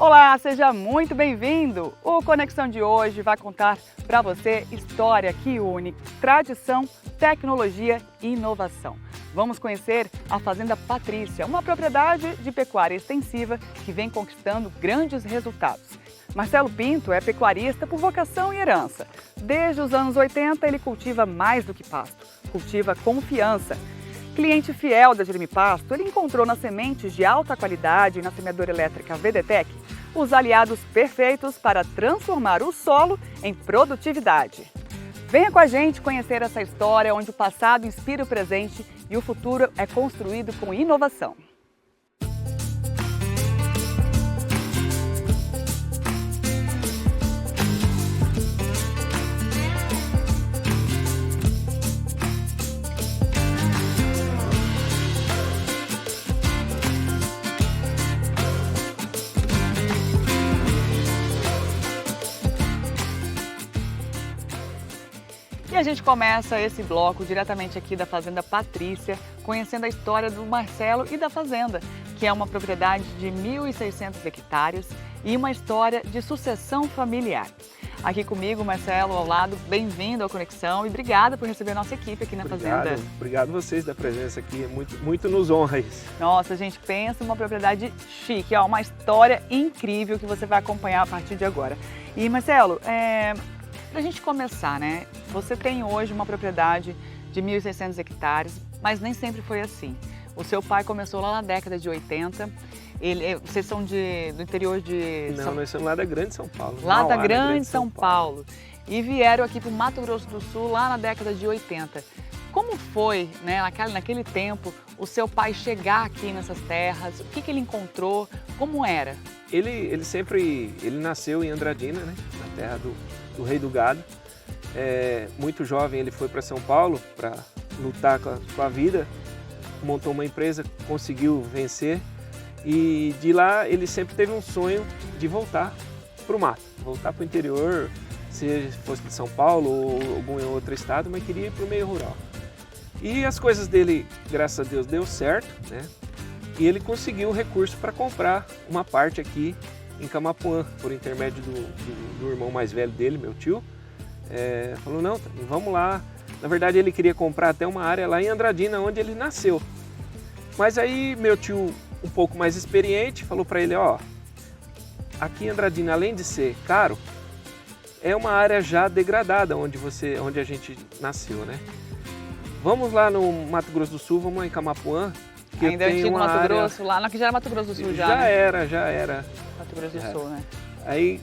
Olá, seja muito bem-vindo! O Conexão de hoje vai contar para você história que une tradição, tecnologia e inovação. Vamos conhecer a Fazenda Patrícia, uma propriedade de pecuária extensiva que vem conquistando grandes resultados. Marcelo Pinto é pecuarista por vocação e herança. Desde os anos 80, ele cultiva mais do que pasto, cultiva confiança. Cliente fiel da Jeremy Pasto, ele encontrou nas sementes de alta qualidade e na semeadora elétrica VDTEC os aliados perfeitos para transformar o solo em produtividade. Venha com a gente conhecer essa história onde o passado inspira o presente e o futuro é construído com inovação. E a gente começa esse bloco diretamente aqui da Fazenda Patrícia, conhecendo a história do Marcelo e da Fazenda, que é uma propriedade de 1.600 hectares e uma história de sucessão familiar. Aqui comigo, Marcelo, ao lado, bem-vindo ao Conexão e obrigada por receber a nossa equipe aqui na Fazenda. Obrigado vocês da presença aqui, muito nos honra isso. Nossa, a gente pensa uma propriedade chique, ó, uma história incrível que você vai acompanhar a partir de agora. E Marcelo, para a gente começar, né? Você tem hoje uma propriedade de 1.600 hectares, mas nem sempre foi assim. O seu pai começou lá na década de 80. Vocês são do interior de... Não, nós somos lá da Grande São Paulo. Lá da Grande São Paulo. E vieram aqui para o Mato Grosso do Sul lá na década de 80. Como foi, né, naquele tempo, o seu pai chegar aqui nessas terras? O que ele encontrou? Como era? Ele nasceu em Andradina, né, na terra do Rei do Gado. Muito jovem ele foi para São Paulo para lutar com a vida, montou uma empresa, conseguiu vencer e de lá ele sempre teve um sonho de voltar para o mato, voltar para o interior, se fosse de São Paulo ou algum outro estado, mas queria ir para o meio rural. E as coisas dele, graças a Deus, deu certo, né? E ele conseguiu o recurso para comprar uma parte aqui em Camapuã, por intermédio do irmão mais velho dele, meu tio. Falou, não, vamos lá. Na verdade, ele queria comprar até uma área lá em Andradina, onde ele nasceu. Mas aí, meu tio, um pouco mais experiente, falou para ele, ó, aqui em Andradina, além de ser caro, é uma área já degradada, onde a gente nasceu, né? Vamos lá no Mato Grosso do Sul, vamos lá em Camapuã. Que ainda é antigo Mato Grosso, lá que já era Mato Grosso do Sul já, né? Já era. Mato Grosso do Sul, né? Aí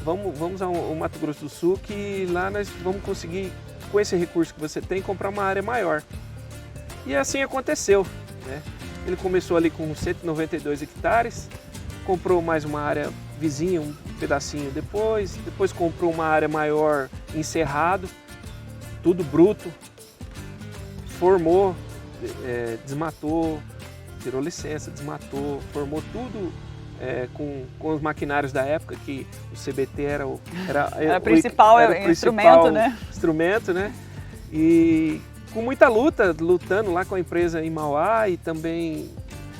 vamos ao Mato Grosso do Sul, que lá nós vamos conseguir, com esse recurso que você tem, comprar uma área maior. E assim aconteceu, né? Ele começou ali com 192 hectares, comprou mais uma área vizinha, um pedacinho depois comprou uma área maior em Cerrado, tudo bruto, formou, desmatou, tirou licença, desmatou, formou tudo com os maquinários da época, que o CBT era o principal instrumento, né? E com muita lutando lá com a empresa em Mauá e também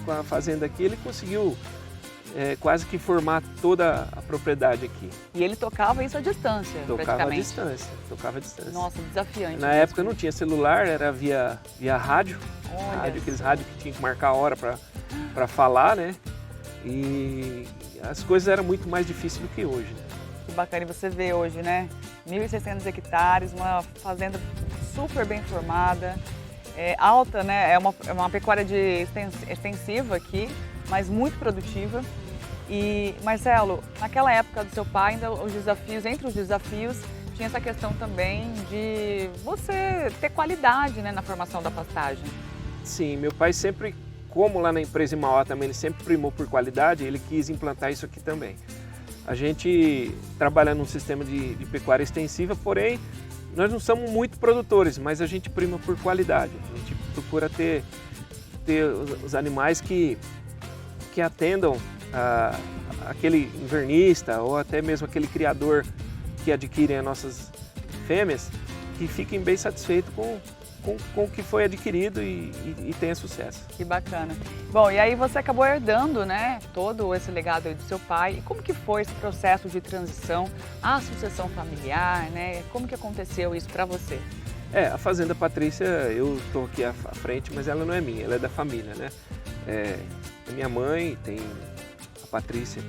com a fazenda aqui, ele conseguiu quase que formar toda a propriedade aqui. E ele tocava isso à distância, praticamente? Tocava à distância. Nossa, desafiante. Na época não tinha celular, era via rádio. Aqueles rádios que tinha que marcar a hora para falar, né? E as coisas eram muito mais difíceis do que hoje. Né? Que bacana, e você vê hoje, né? 1.600 hectares, uma fazenda super bem formada, alta, né? É uma pecuária extensiva aqui, mas muito produtiva. E, Marcelo, naquela época do seu pai, ainda entre os desafios, tinha essa questão também de você ter qualidade, né, na formação da pastagem. Sim, meu pai sempre, como lá na empresa em Mauá também, ele sempre primou por qualidade, ele quis implantar isso aqui também. A gente trabalha num sistema de pecuária extensiva, porém, nós não somos muito produtores, mas a gente prima por qualidade. A gente procura ter os animais que atendam aquele invernista ou até mesmo aquele criador que adquirem as nossas fêmeas, que fiquem bem satisfeitos com o que foi adquirido e tenha sucesso. Que bacana. Bom, e aí você acabou herdando, né, todo esse legado aí do seu pai. E como que foi esse processo de transição à sucessão familiar, né? Como que aconteceu isso para você? A Fazenda Patrícia, eu estou aqui à frente, mas ela não é minha, ela é da família, né? A minha mãe tem a Patrícia,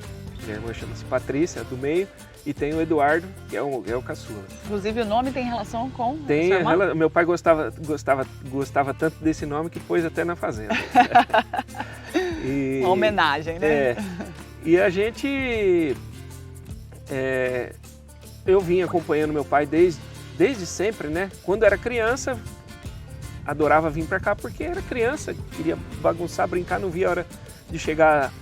minha irmã chama-se Patrícia, do meio, e tem o Eduardo, que é o caçula. Inclusive o nome tem relação com tem sua irmã? Meu pai gostava tanto desse nome que pôs até na Fazenda. Uma homenagem, né? E a gente... eu vim acompanhando meu pai desde sempre, né? Quando era criança, adorava vir para cá porque era criança, queria bagunçar, brincar, não via a hora de chegar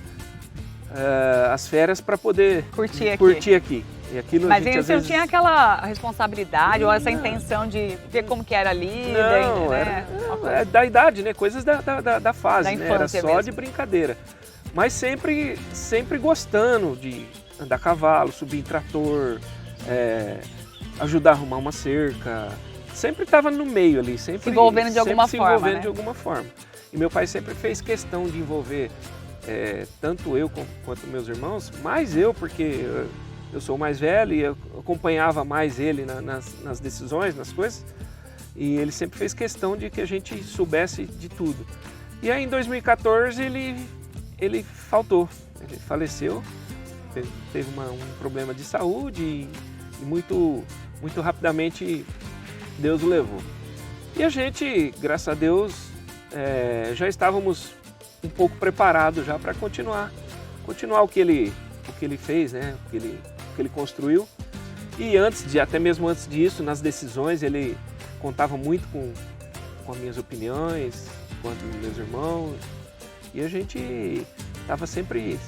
as férias para poder curtir aqui. E aqui mas você não tinha aquela responsabilidade ou essa intenção de ver como que era ali? Não, né? era da idade, né? Coisas da fase, da né? Era só mesmo. De brincadeira. Mas sempre gostando de andar a cavalo, subir em trator, ajudar a arrumar uma cerca. Sempre estava no meio ali, sempre se envolvendo de alguma se forma, envolvendo né? de alguma forma. E meu pai sempre fez questão de envolver tanto eu quanto meus irmãos, mais eu, porque eu sou o mais velho e eu acompanhava mais ele nas decisões, nas coisas. E ele sempre fez questão de que a gente soubesse de tudo. E aí em 2014 ele faltou, ele faleceu, teve um problema de saúde e muito rapidamente Deus o levou. E a gente, graças a Deus, já estávamos um pouco preparados já para continuar o que ele fez, né? o que ele construiu. E até mesmo antes disso, nas decisões, ele contava muito com as minhas opiniões, quanto meus irmãos. E a gente estava sempre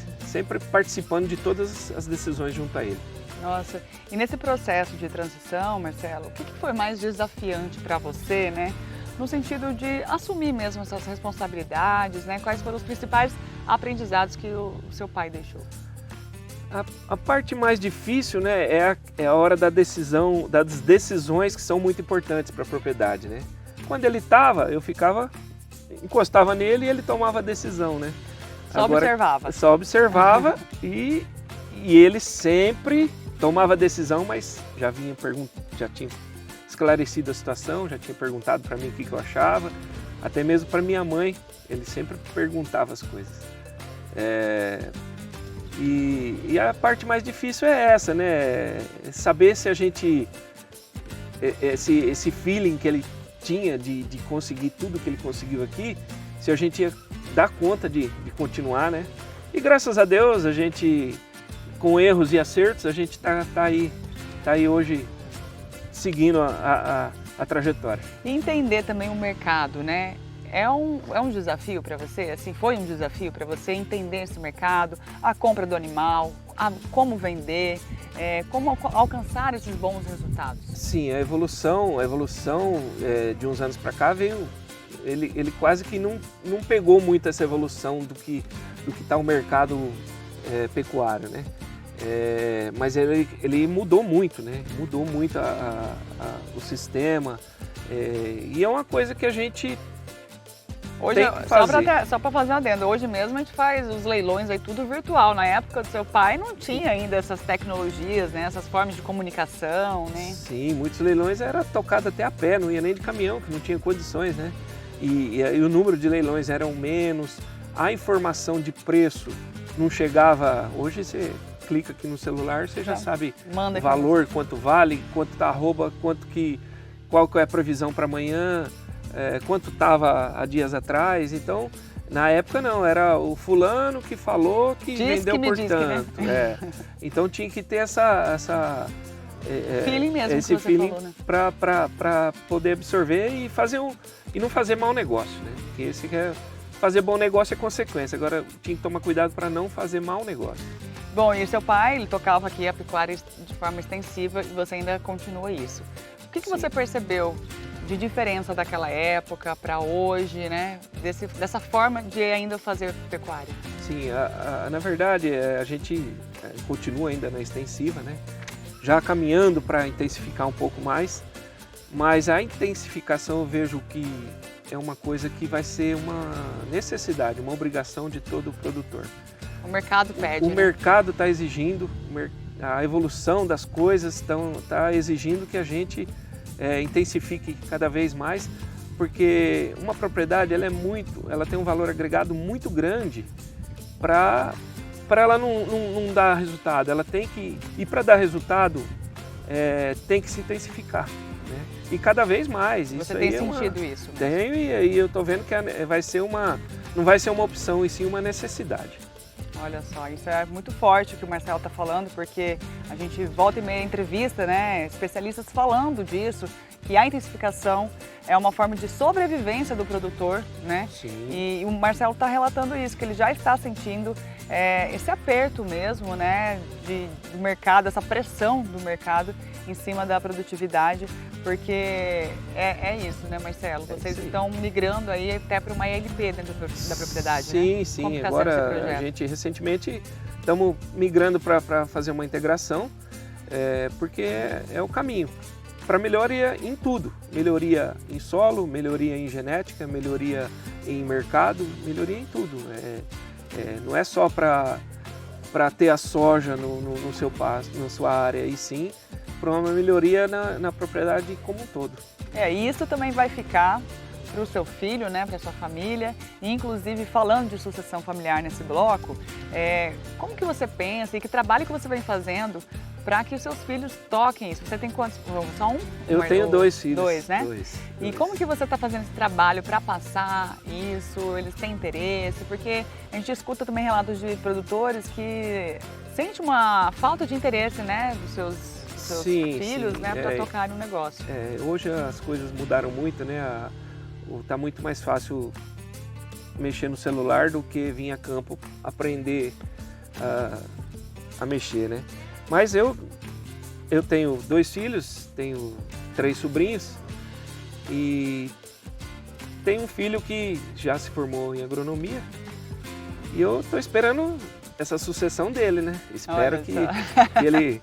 participando de todas as decisões junto a ele. Nossa, e nesse processo de transição, Marcelo, o que foi mais desafiante para você, né? No sentido de assumir mesmo essas responsabilidades, né? Quais foram os principais aprendizados que o seu pai deixou? A parte mais difícil, né, é a hora das decisões que são muito importantes para a propriedade, né? Quando ele estava, eu encostava nele e ele tomava a decisão, né? Observava. Só observava e ele sempre tomava a decisão, mas já tinha esclarecido a situação, já tinha perguntado para mim o que eu achava, até mesmo para minha mãe, ele sempre perguntava as coisas. E a parte mais difícil é essa, né? Saber se a gente, esse feeling que ele tinha de conseguir tudo que ele conseguiu aqui, se a gente ia dar conta de continuar, né? E graças a Deus, a gente, com erros e acertos, a gente tá aí hoje seguindo a trajetória. E entender também o mercado, né? É um desafio para você? Assim, foi um desafio para você entender esse mercado, a compra do animal, como vender, como alcançar esses bons resultados? Sim, a evolução de uns anos para cá veio. Ele quase que não pegou muito essa evolução do que está o mercado pecuário, né? Mas ele mudou muito, né? Mudou muito o sistema e é uma coisa que a gente hoje, só para fazer uma adenda, hoje mesmo a gente faz os leilões aí tudo virtual. Na época do seu pai não tinha ainda essas tecnologias, né? Essas formas de comunicação, né? Sim, muitos leilões era tocado até a pé, não ia nem de caminhão, que não tinha condições, né? E o número de leilões eram menos, a informação de preço não chegava. Hoje você clica aqui no celular, você já sabe o valor, quanto vale, quanto está a arroba, qual que é a previsão para amanhã, quanto estava há dias atrás. Então, na época não, era o fulano que falou que vendeu por tanto. Né? Então tinha que ter feeling mesmo esse que você feeling, falou, né? para poder absorver e não fazer mau negócio, né? Porque fazer bom negócio é consequência. Agora tinha que tomar cuidado para não fazer mau negócio. Bom, e seu pai, ele tocava aqui a pecuária de forma extensiva e você ainda continua isso. O que você percebeu de diferença daquela época para hoje, né? Dessa forma de ainda fazer pecuária? Sim, na verdade a gente continua ainda na extensiva, né? Já caminhando para intensificar um pouco mais, mas a intensificação eu vejo que é uma coisa que vai ser uma necessidade, uma obrigação de todo produtor. O mercado pede. O mercado está exigindo, a evolução das coisas está exigindo que a gente intensifique cada vez mais, porque uma propriedade ela tem um valor agregado muito grande para ela não dar resultado. Ela tem que, e para dar resultado, tem que se intensificar, né? E cada vez mais. Você tem sentido isso? Né? Tenho, e eu estou vendo que não vai ser uma opção, e sim uma necessidade. Olha só, isso é muito forte o que o Marcelo está falando, porque a gente volta e meia entrevista, né, especialistas falando disso, que a intensificação é uma forma de sobrevivência do produtor, né? Sim. E o Marcelo está relatando isso, que ele já está sentindo esse aperto mesmo, né, do mercado, essa pressão do mercado em cima da produtividade, porque é isso, né, Marcelo? Vocês estão migrando aí até para uma ELP dentro da propriedade, sim, né? Sim, Como que tá agora sendo esse projeto? a gente recentemente estamos migrando para fazer uma integração, porque é o caminho para melhoria em tudo, melhoria em solo, melhoria em genética, melhoria em mercado, melhoria em tudo. Não é só para ter a soja no seu pasto, na sua área, e sim para uma melhoria na propriedade como um todo. E isso também vai ficar para o seu filho, né, para a sua família, e inclusive falando de sucessão familiar nesse bloco, como que você pensa e que trabalho que você vem fazendo para que os seus filhos toquem isso? Você tem quantos? Só um? Eu tenho 2 filhos. 2, né? Dois. E como que você está fazendo esse trabalho para passar isso? Eles têm interesse? Porque a gente escuta também relatos de produtores que sentem uma falta de interesse, né, dos seus filhos, né, para tocarem um negócio. Hoje as coisas mudaram muito, né? Tá muito mais fácil mexer no celular do que vir a campo aprender a mexer, né? Mas eu tenho 2 filhos, tenho 3 sobrinhos e tenho um filho que já se formou em agronomia e eu estou esperando essa sucessão dele, né? Espero que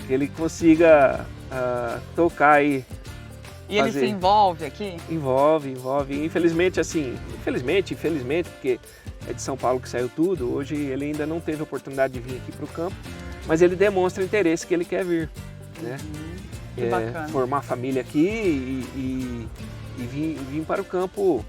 ele consiga tocar aí. E ele se envolve aqui? Envolve. Infelizmente, infelizmente, porque é de São Paulo que saiu tudo, hoje ele ainda não teve a oportunidade de vir aqui para o campo, mas ele demonstra interesse que ele quer vir, né? Que bacana. Formar família aqui e vir para o campo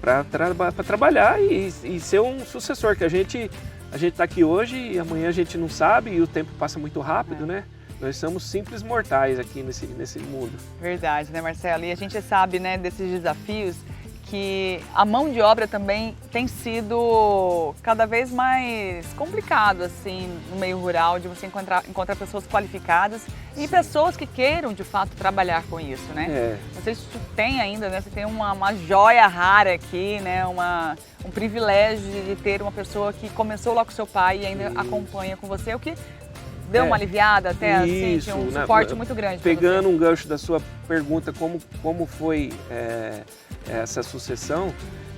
para trabalhar e ser um sucessor, que a gente está aqui hoje e amanhã a gente não sabe e o tempo passa muito rápido, né? Nós somos simples mortais aqui nesse mundo. Verdade, né, Marcelo? E a gente sabe, né, desses desafios, que a mão de obra também tem sido cada vez mais complicado, assim, no meio rural, de você encontrar pessoas qualificadas e pessoas que queiram, de fato, trabalhar com isso, né? Vocês têm ainda, né, você tem uma joia rara aqui, né, um privilégio de ter uma pessoa que começou lá com seu pai e ainda acompanha com você, o que deu uma aliviada até, assim, tinha um suporte muito grande. Pegando um gancho da sua pergunta, como foi essa sucessão,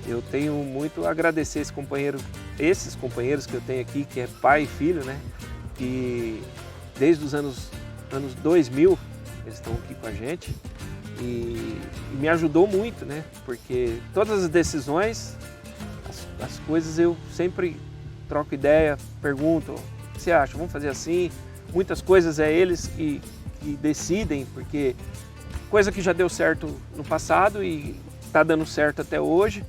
eu tenho muito a agradecer esses companheiros que eu tenho aqui, que é pai e filho, né? Que desde os anos 2000 eles estão aqui com a gente e me ajudou muito, né? Porque todas as decisões, as coisas eu sempre troco ideia, pergunto: o que você acha? Vamos fazer assim? Muitas coisas eles que decidem, porque coisa que já deu certo no passado e está dando certo até hoje.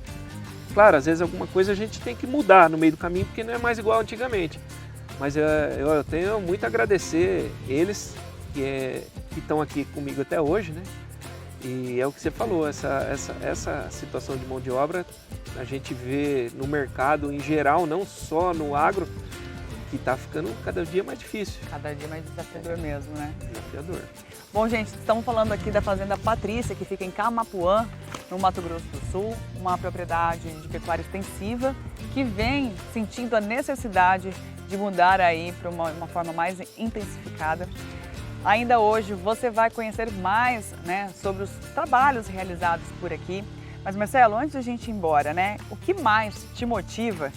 Claro, às vezes alguma coisa a gente tem que mudar no meio do caminho, porque não é mais igual antigamente. Mas eu tenho muito a agradecer eles que estão aqui comigo até hoje, né? E é o que você falou, essa situação de mão de obra a gente vê no mercado em geral, não só no agro, que está ficando cada dia mais difícil. Cada dia mais desafiador mesmo, né? Desafiador. Bom, gente, estamos falando aqui da Fazenda Patrícia, que fica em Camapuã, no Mato Grosso do Sul, uma propriedade de pecuária extensiva, que vem sentindo a necessidade de mudar aí para uma forma mais intensificada. Ainda hoje você vai conhecer mais, né, sobre os trabalhos realizados por aqui. Mas, Marcelo, antes de a gente ir embora, né, o que mais te motiva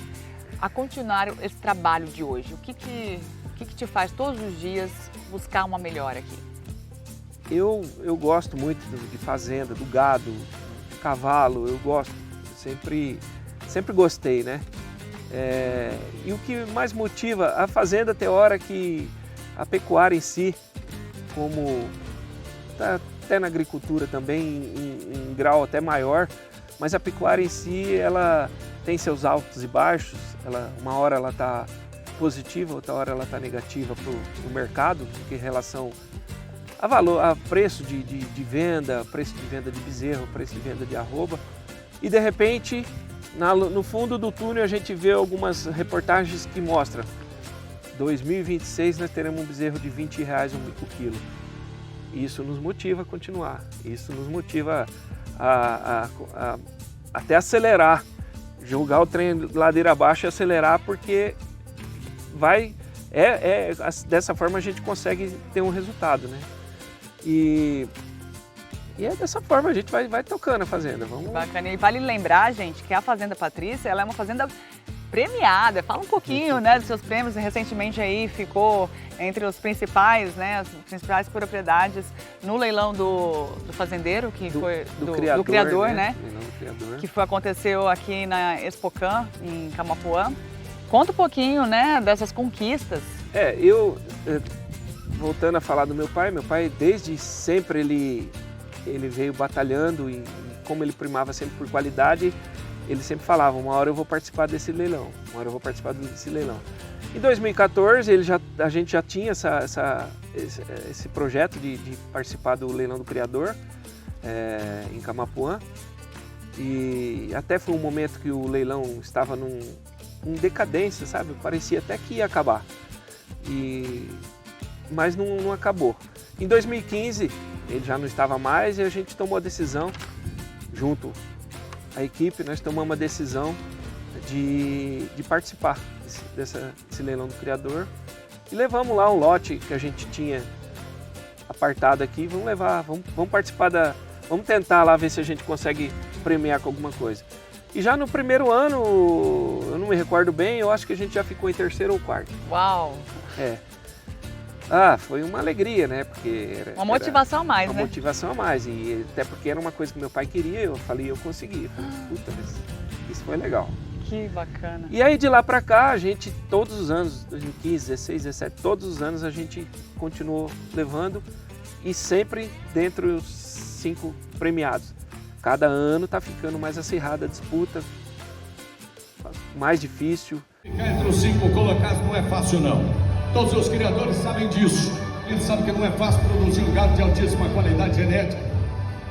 a continuar esse trabalho de hoje? O que te faz todos os dias buscar uma melhora aqui? eu gosto muito de fazenda, do gado, cavalo, eu gosto, sempre gostei, né? E o que mais motiva, a fazenda tem hora que a pecuária em si, como tá até na agricultura também, em grau até maior, mas a pecuária em si, ela tem seus altos e baixos, uma hora ela está positiva, outra hora ela está negativa para o mercado, em relação a valor, a preço de venda, preço de venda de bezerro, preço de venda de arroba, e de repente, no fundo do túnel a gente vê algumas reportagens que mostram 2026 nós teremos um bezerro de R$20 o quilo. Isso nos motiva a continuar, isso nos motiva a até acelerar, jogar o trem ladeira abaixo e acelerar, porque dessa forma a gente consegue ter um resultado, né? E é dessa forma a gente vai tocando a fazenda. Vamos... Bacana. E vale lembrar, gente, que a Fazenda Patrícia, ela é uma fazenda premiada. Fala um pouquinho, né, dos seus prêmios. Recentemente aí ficou entre os principais, né, as principais propriedades no leilão do fazendeiro, que foi do criador, né? Leilão do criador. Que aconteceu aqui na Expocan, em Camapuã. Conta um pouquinho, né, dessas conquistas. Voltando a falar do meu pai desde sempre ele veio batalhando e como ele primava sempre por qualidade, ele sempre falava, uma hora eu vou participar desse leilão, Em 2014 a gente já tinha esse projeto de participar do leilão do criador em Camapuã, e até foi um momento que o leilão estava em decadência, sabe? Parecia até que ia acabar, mas não acabou. Em 2015 ele já não estava mais e a gente tomou a decisão, junto à equipe, nós tomamos a decisão de participar desse leilão do criador e levamos lá um lote que a gente tinha apartado aqui, vamos participar vamos tentar lá ver se a gente consegue premiar com alguma coisa. E já no primeiro ano, eu não me recordo bem, eu acho que a gente já ficou em terceiro ou quarto. Uau! Foi uma alegria, né? Porque uma motivação a mais, né? Uma motivação a mais, e até porque era uma coisa que meu pai queria, eu falei, eu consegui. Eu falei, puta, isso foi legal. Que bacana. E aí de lá pra cá, a gente, todos os anos, 2015, 16, 17, todos os anos a gente continuou levando e sempre dentro dos 5 premiados. Cada ano tá ficando mais acirrada a disputa, mais difícil. Ficar entre os 5 colocados não é fácil, não. Todos os criadores sabem disso. Eles sabem que não é fácil produzir um gado de altíssima qualidade genética.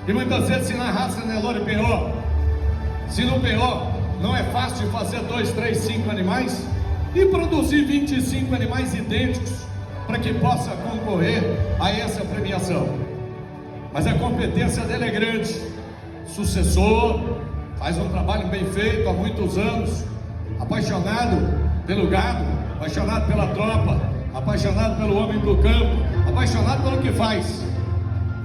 E muitas vezes, se na raça Nelore PO, se no PO não é fácil de fazer 2, 3, 5 animais e produzir 25 animais idênticos para que possa concorrer a essa premiação. Mas a competência dele é grande. Sucessor, faz um trabalho bem feito há muitos anos, apaixonado pelo gado, apaixonado pela tropa, apaixonado pelo homem do campo, apaixonado pelo que faz.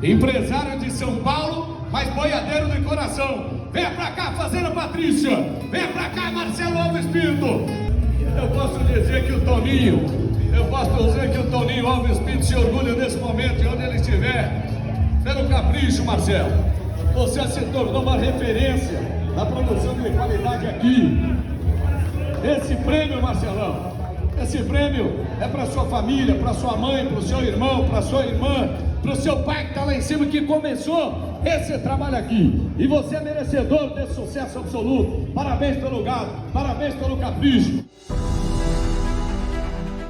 Empresário de São Paulo, mas boiadeiro de coração. Venha pra cá, Fazenda Patrícia. Venha pra cá, Marcelo Alves Pinto. Eu posso dizer que o Toninho Alves Pinto se orgulha desse momento e onde ele estiver. Pelo capricho, Marcelo. Você se tornou uma referência na produção de qualidade aqui. Esse prêmio, Marcelão, esse prêmio é para sua família, para sua mãe, para o seu irmão, para sua irmã, para o seu pai que está lá em cima, que começou esse trabalho aqui. E você é merecedor desse sucesso absoluto. Parabéns pelo gado, parabéns pelo capricho.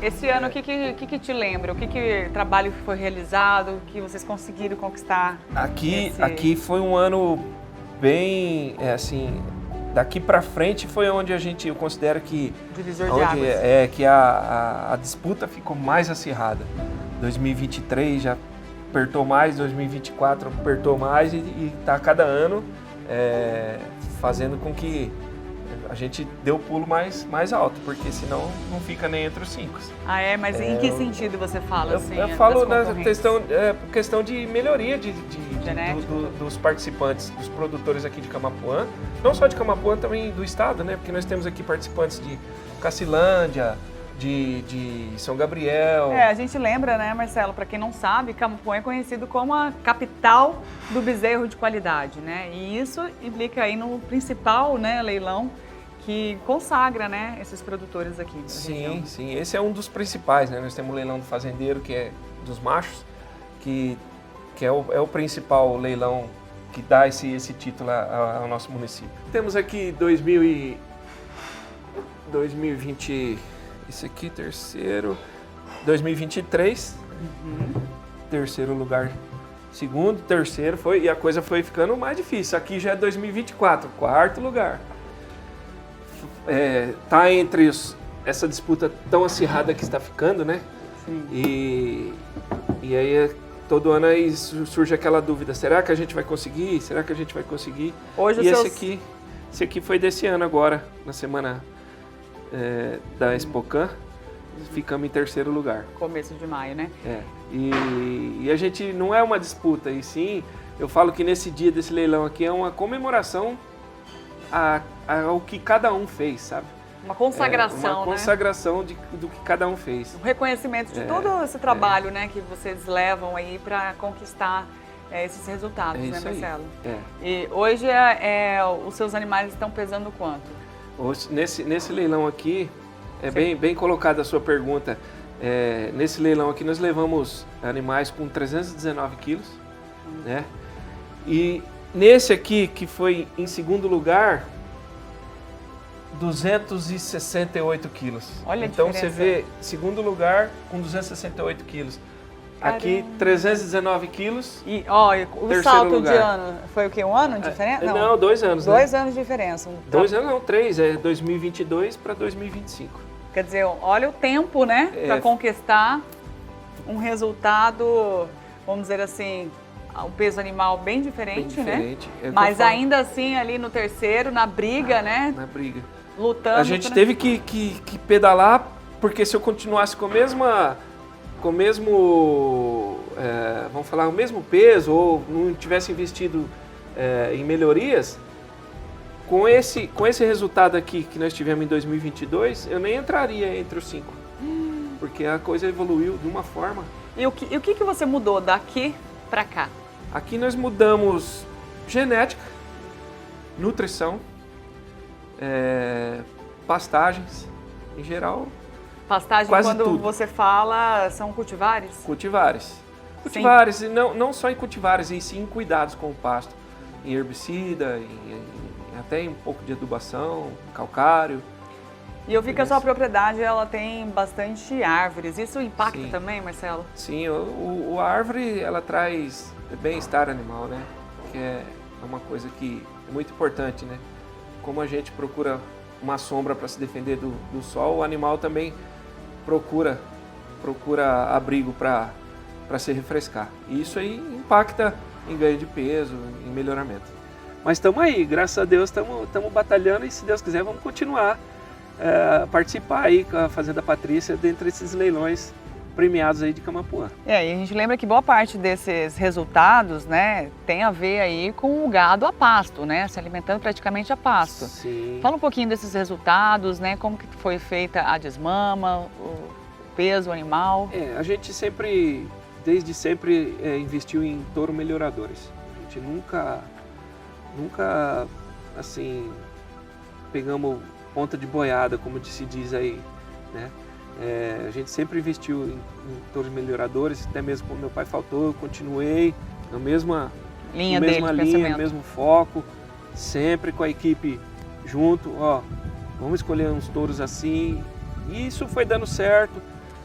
Esse ano, o que te lembra? Que trabalho foi realizado, que vocês conseguiram conquistar? Aqui foi um ano bem, assim, daqui para frente foi onde eu considero que divisor de águas. Que a disputa ficou mais acirrada. 2023 já apertou mais, 2024 apertou mais e tá cada ano fazendo com que a gente dê o pulo mais alto, porque senão não fica nem entre os 5. Mas em que sentido você fala assim? Eu falo na questão de melhoria dos participantes, dos produtores aqui de Camapuã, não só de Camapuã, também do estado, né? Porque nós temos aqui participantes de Cacilândia, de São Gabriel. A gente lembra, né, Marcelo, para quem não sabe, Camapuã é conhecido como a capital do bezerro de qualidade, né? E isso implica aí no principal, né, leilão que consagra, né, esses produtores aqui da região. Sim, esse é um dos principais, né? Nós temos o leilão do fazendeiro, que é dos machos, que é o principal leilão que dá esse título ao nosso município. Temos aqui 2020, esse aqui, terceiro, 2023, terceiro lugar, segundo, terceiro, e a coisa foi ficando mais difícil. Aqui já é 2024, quarto lugar. Tá entre essa disputa tão acirrada que está ficando, né? Sim. E aí todo ano aí surge aquela dúvida, será que a gente vai conseguir? Será que a gente vai conseguir? Hoje e esse aqui foi desse ano agora, na semana da Expocan, ficamos em terceiro lugar. Começo de maio, né? E a gente não é uma disputa, e sim, eu falo que nesse dia desse leilão aqui é uma comemoração ao que cada um fez, sabe? Uma consagração, uma consagração do que cada um fez. Um reconhecimento de todo esse trabalho, né, que vocês levam aí para conquistar esses resultados, né, Marcelo? E hoje os seus animais estão pesando quanto? Hoje, nesse leilão aqui, bem colocada a sua pergunta. Nesse leilão aqui nós levamos animais com 319 quilos, né? E nesse aqui, que foi em segundo lugar, 268 quilos. Olha a então diferença. Você vê, segundo lugar com 268 quilos. Caramba. Aqui 319 quilos. E o salto lugar. De ano, foi o quê? Um ano de diferença? Não, 2 anos. 2 anos de diferença. 2 anos não, 3, 2022 para 2025. Quer dizer, olha o tempo, né, para conquistar um resultado, vamos dizer assim, um peso animal bem diferente, né? Mas ainda assim ali no terceiro, na briga, né? Na briga. Lutando. A gente teve que pedalar, porque se eu continuasse com o mesmo, vamos falar, o mesmo peso, ou não tivesse investido em melhorias, com esse resultado aqui que nós tivemos em 2022, eu nem entraria entre os 5. Porque a coisa evoluiu de uma forma. E o que você mudou daqui para cá? Aqui nós mudamos genética, nutrição, pastagens, em geral. Pastagem, quase quando tudo. Você fala, são cultivares? Cultivares. Cultivares, e não só em cultivares, e sim em cuidados com o pasto. Em herbicida, até em um pouco de adubação, calcário. E eu vi que a sua propriedade ela tem bastante árvores. Isso impacta também, Marcelo? Sim, a árvore ela traz bem-estar animal, né? Que é uma coisa que é muito importante, né? Como a gente procura uma sombra para se defender do sol, o animal também procura abrigo para se refrescar. E isso aí impacta em ganho de peso, em melhoramento. Mas estamos aí, graças a Deus estamos batalhando, e se Deus quiser vamos continuar participar aí com a Fazenda Patrícia dentre esses leilões premiados aí de Camapuã. E a gente lembra que boa parte desses resultados, né, tem a ver aí com o gado a pasto, né, se alimentando praticamente a pasto. Sim. Fala um pouquinho desses resultados, né, como que foi feita a desmama, o peso animal. A gente desde sempre investiu em touro melhoradores. A gente nunca assim, pegamos ponta de boiada, como se diz aí, né? A gente sempre investiu em touros melhoradores, até mesmo quando meu pai faltou, eu continuei na mesma linha, no mesmo foco, sempre com a equipe junto, vamos escolher uns touros assim, e isso foi dando certo.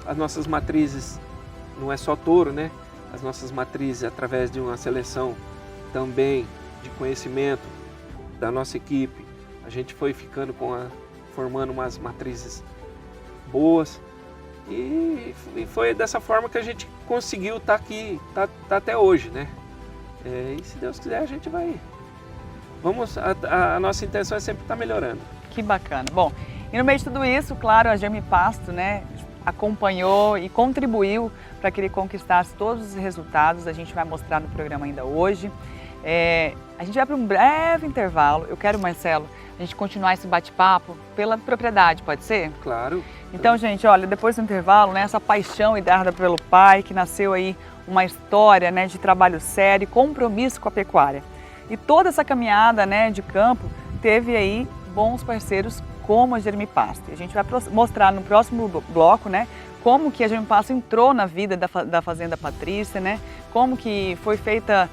As nossas matrizes, não é só touro, né? As nossas matrizes, através de uma seleção também de conhecimento da nossa equipe, a gente foi formando umas matrizes boas, e foi dessa forma que a gente conseguiu estar aqui, tá até hoje, né? E se Deus quiser a gente vai, a nossa intenção é sempre estar melhorando. Que bacana. Bom, e no meio de tudo isso, claro, a Germipasto, né, acompanhou e contribuiu para que ele conquistasse todos os resultados. A gente vai mostrar no programa ainda hoje. A gente vai para um breve intervalo. Eu quero, Marcelo, a gente continuar esse bate-papo pela propriedade, pode ser? Claro. Então, gente, olha, depois do intervalo, né, essa paixão herdada pelo pai, que nasceu aí uma história, né, de trabalho sério e compromisso com a pecuária. E toda essa caminhada, né, de campo teve aí bons parceiros como a Germipasto. A gente vai mostrar no próximo bloco, né, como que a Germipasto entrou na vida da Fazenda Patrícia, né, como que foi feita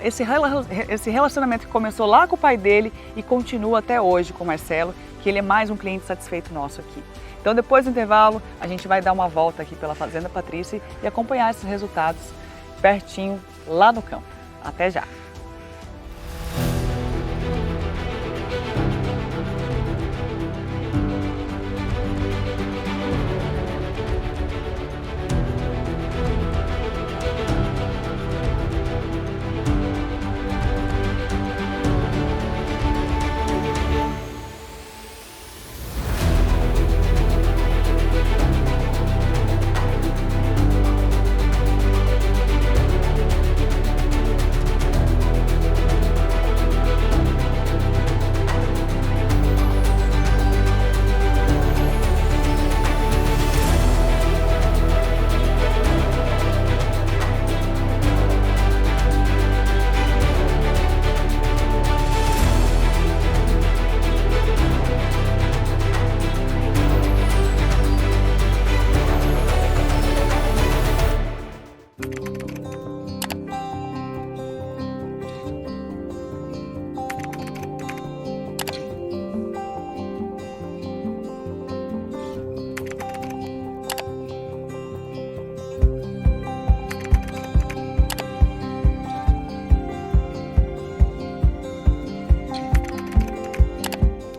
esse relacionamento que começou lá com o pai dele e continua até hoje com o Marcelo, que ele é mais um cliente satisfeito nosso aqui. Então, depois do intervalo, a gente vai dar uma volta aqui pela Fazenda Patrícia e acompanhar esses resultados pertinho lá no campo. Até já!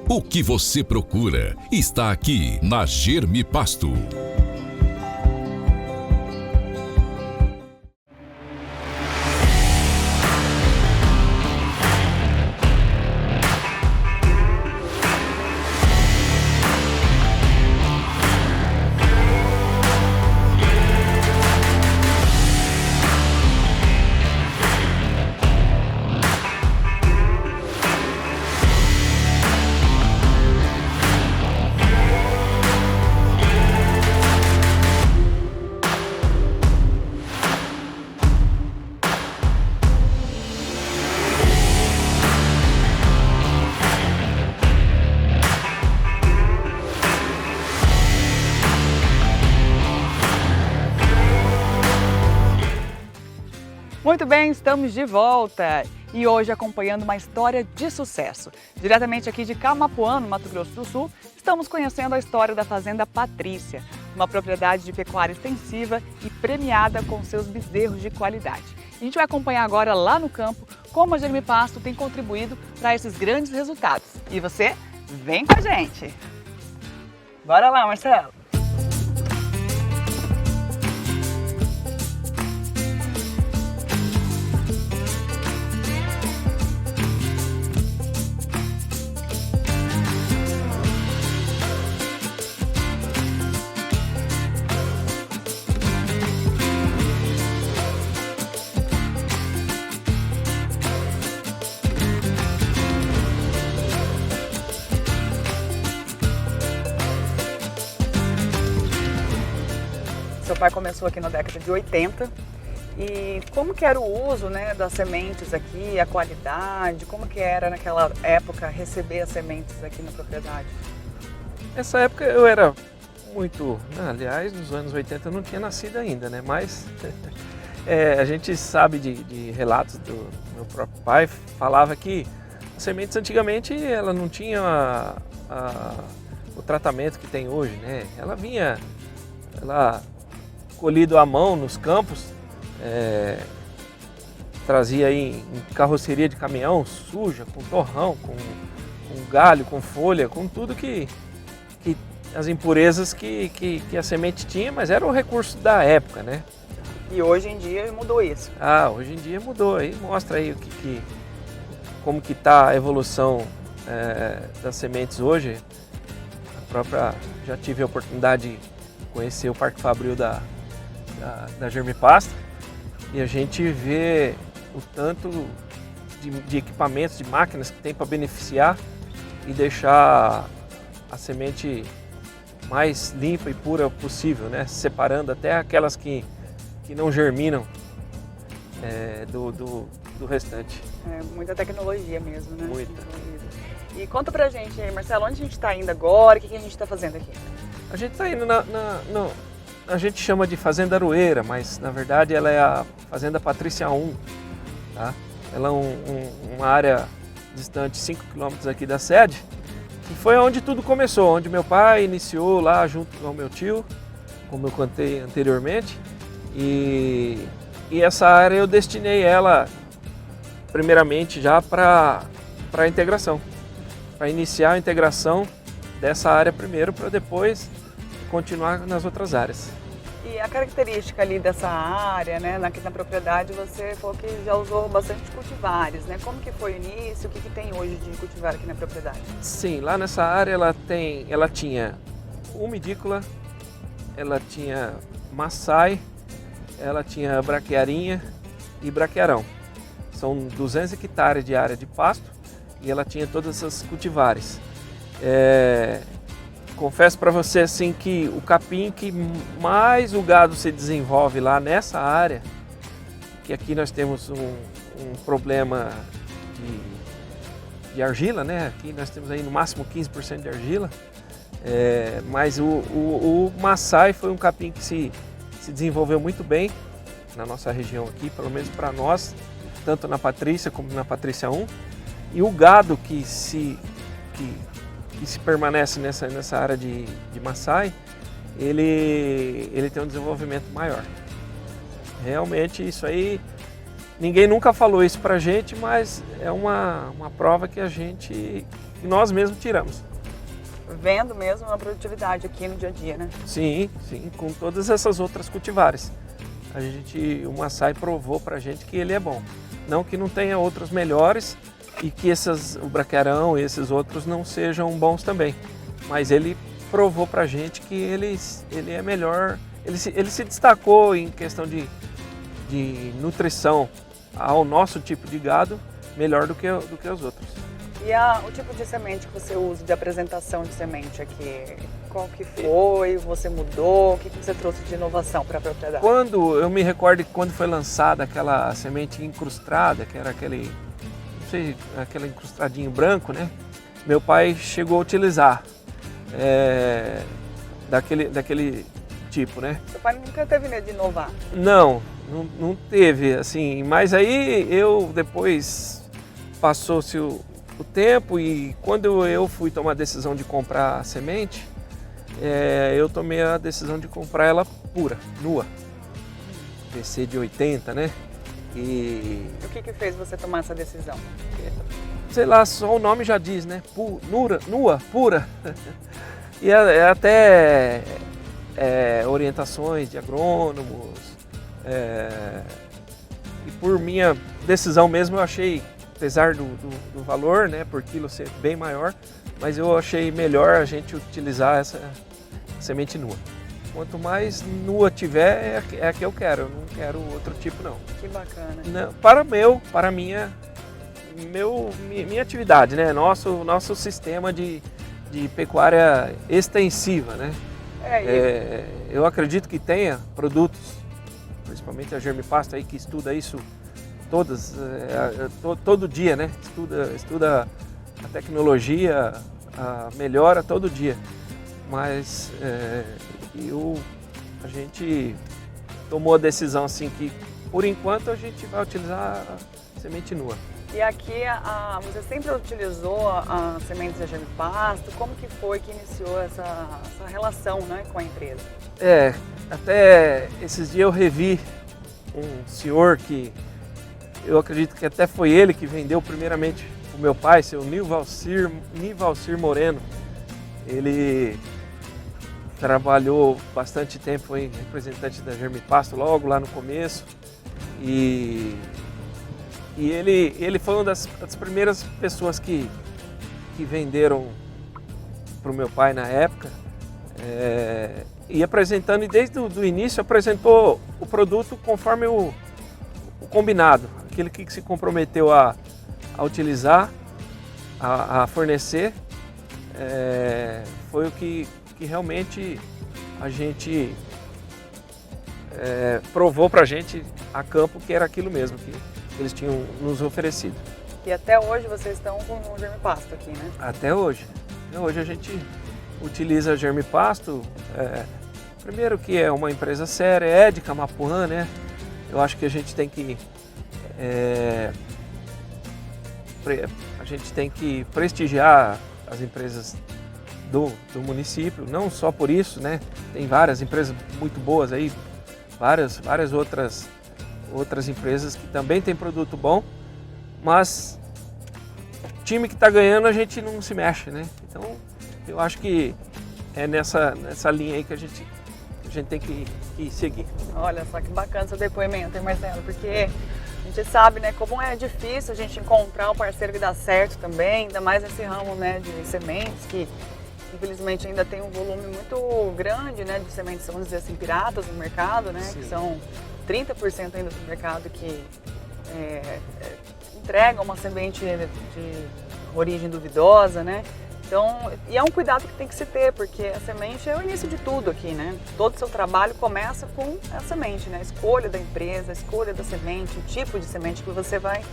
O que você procura está aqui na Germipasto. Muito bem, estamos de volta e hoje acompanhando uma história de sucesso. Diretamente aqui de Camapuã, no Mato Grosso do Sul, estamos conhecendo a história da Fazenda Patrícia, uma propriedade de pecuária extensiva e premiada com seus bezerros de qualidade. A gente vai acompanhar agora lá no campo como a Germipasto tem contribuído para esses grandes resultados. E você, vem com a gente! Bora lá, Marcelo! Seu pai começou aqui na década de 80 e como que era o uso, né, das sementes aqui, a qualidade, como que era naquela época receber as sementes aqui na propriedade? Nessa época eu era muito, aliás, nos anos 80 eu não tinha nascido ainda, né? Mas a gente sabe de relatos do meu próprio pai, falava que as sementes antigamente ela não tinha o tratamento que tem hoje, né? Ela vinha colhido à mão nos campos, trazia aí em carroceria de caminhão, suja, com torrão, com galho, com folha, com tudo que as impurezas que a semente tinha, mas era o recurso da época, né? E hoje em dia mudou isso? Hoje em dia mudou, aí mostra aí como que está a evolução das sementes hoje. Já tive a oportunidade de conhecer o Parque Fabril da Germipasto e a gente vê o tanto de equipamentos, de máquinas que tem para beneficiar e deixar a semente mais limpa e pura possível, né? Separando até aquelas que não germinam do restante. É muita tecnologia mesmo, né? Muita. E conta pra gente aí, Marcelo, onde a gente está indo agora? O que a gente está fazendo aqui? A gente está indo a gente chama de Fazenda Aroeira, mas na verdade ela é a Fazenda Patrícia 1, tá? Ela é uma área distante 5 km aqui da sede, que foi onde tudo começou, onde meu pai iniciou lá junto com o meu tio, como eu contei anteriormente, e essa área eu destinei ela primeiramente já para a integração, para iniciar a integração dessa área primeiro, para depois continuar nas outras áreas. E a característica ali dessa área, né, aqui na propriedade, você falou que já usou bastante cultivares, né? Como que foi o início? O que tem hoje de cultivar aqui na propriedade? Sim, lá nessa área ela tinha umidícola, ela tinha maçai, ela tinha braquiarinha e braquiarão. São 200 hectares de área de pasto e ela tinha todas essas cultivares. Confesso para você assim que o capim que mais o gado se desenvolve lá nessa área, que aqui nós temos um problema de argila, né? Aqui nós temos aí no máximo 15% de argila, mas o maçai foi um capim que se desenvolveu muito bem na nossa região aqui, pelo menos para nós, tanto na Patrícia como na Patrícia 1, e o gado que se permanece nessa área de maçai, ele tem um desenvolvimento maior. Realmente isso aí, ninguém nunca falou isso pra gente, mas é uma prova que nós mesmos tiramos. Vendo mesmo a produtividade aqui no dia a dia, né? Sim, com todas essas outras cultivares. O maçai provou pra gente que ele é bom. Não que não tenha outros melhores, e que o braquiarão e esses outros não sejam bons também. Mas ele provou pra gente que ele é melhor, ele se destacou em questão de nutrição ao nosso tipo de gado, melhor do que os outros. E o tipo de semente que você usa, de apresentação de semente aqui, qual que foi? Você mudou? O que você trouxe de inovação para a propriedade? Eu me recordo que quando foi lançada aquela semente incrustada, que era aquele incrustadinho branco, né? Meu pai chegou a utilizar daquele tipo, né? Seu pai nunca teve medo de inovar? Não teve, assim, mas aí depois passou-se o tempo e quando eu fui tomar a decisão de comprar a semente, eu tomei a decisão de comprar ela pura, nua, PC de 80, né? E o que fez você tomar essa decisão? Sei lá, só o nome já diz, né? Nua, pura. E até orientações de agrônomos. E por minha decisão mesmo, eu achei, apesar do valor, né, por quilo ser bem maior, mas eu achei melhor a gente utilizar essa semente nua. Quanto mais nua tiver, é a que eu quero. Eu não quero outro tipo, não. Que bacana. Não, para minha atividade, né? Nosso sistema de pecuária extensiva, né? Eu acredito que tenha produtos, principalmente a Germipasto aí que estuda isso todo dia, né? Estuda a tecnologia, a melhora todo dia. Mas a gente tomou a decisão assim que, por enquanto, a gente vai utilizar a semente nua. E aqui você sempre utilizou a sementes da Germipasto? Como que foi que iniciou essa relação, né, com a empresa? Até esses dias eu revi um senhor que eu acredito que até foi ele que vendeu primeiramente o meu pai, seu Nivalcir Moreno. Ele trabalhou bastante tempo em representante da Germipasto logo lá no começo e ele foi uma das primeiras pessoas que venderam para o meu pai na época e apresentando, e desde o início apresentou o produto conforme o combinado, aquele que se comprometeu a utilizar, a fornecer foi o que realmente a gente provou para a gente a campo que era aquilo mesmo que eles tinham nos oferecido. E até hoje vocês estão com o germipasto aqui, né? Até hoje. Hoje a gente utiliza germipasto, primeiro que é uma empresa séria, é de Camapuã, né? Eu acho que a gente tem que prestigiar as empresas do município, não só por isso, né? Tem várias empresas muito boas aí, várias outras empresas que também têm produto bom, mas time que está ganhando a gente não se mexe, né? Então eu acho que é nessa linha aí que a gente tem que seguir. Olha só que bacana seu depoimento, hein, Marcelo? Porque a gente sabe, né, como é difícil a gente encontrar um parceiro que dá certo também, ainda mais nesse ramo, né, de sementes, que infelizmente ainda tem um volume muito grande, né, de sementes, vamos dizer assim, piratas no mercado, né? Sim. Que são 30% ainda do mercado que entregam uma semente de origem duvidosa, né? Então, e é um cuidado que tem que se ter, porque a semente é o início de tudo aqui, né? Todo o seu trabalho começa com a semente, né? A escolha da empresa, a escolha da semente, o tipo de semente que você vai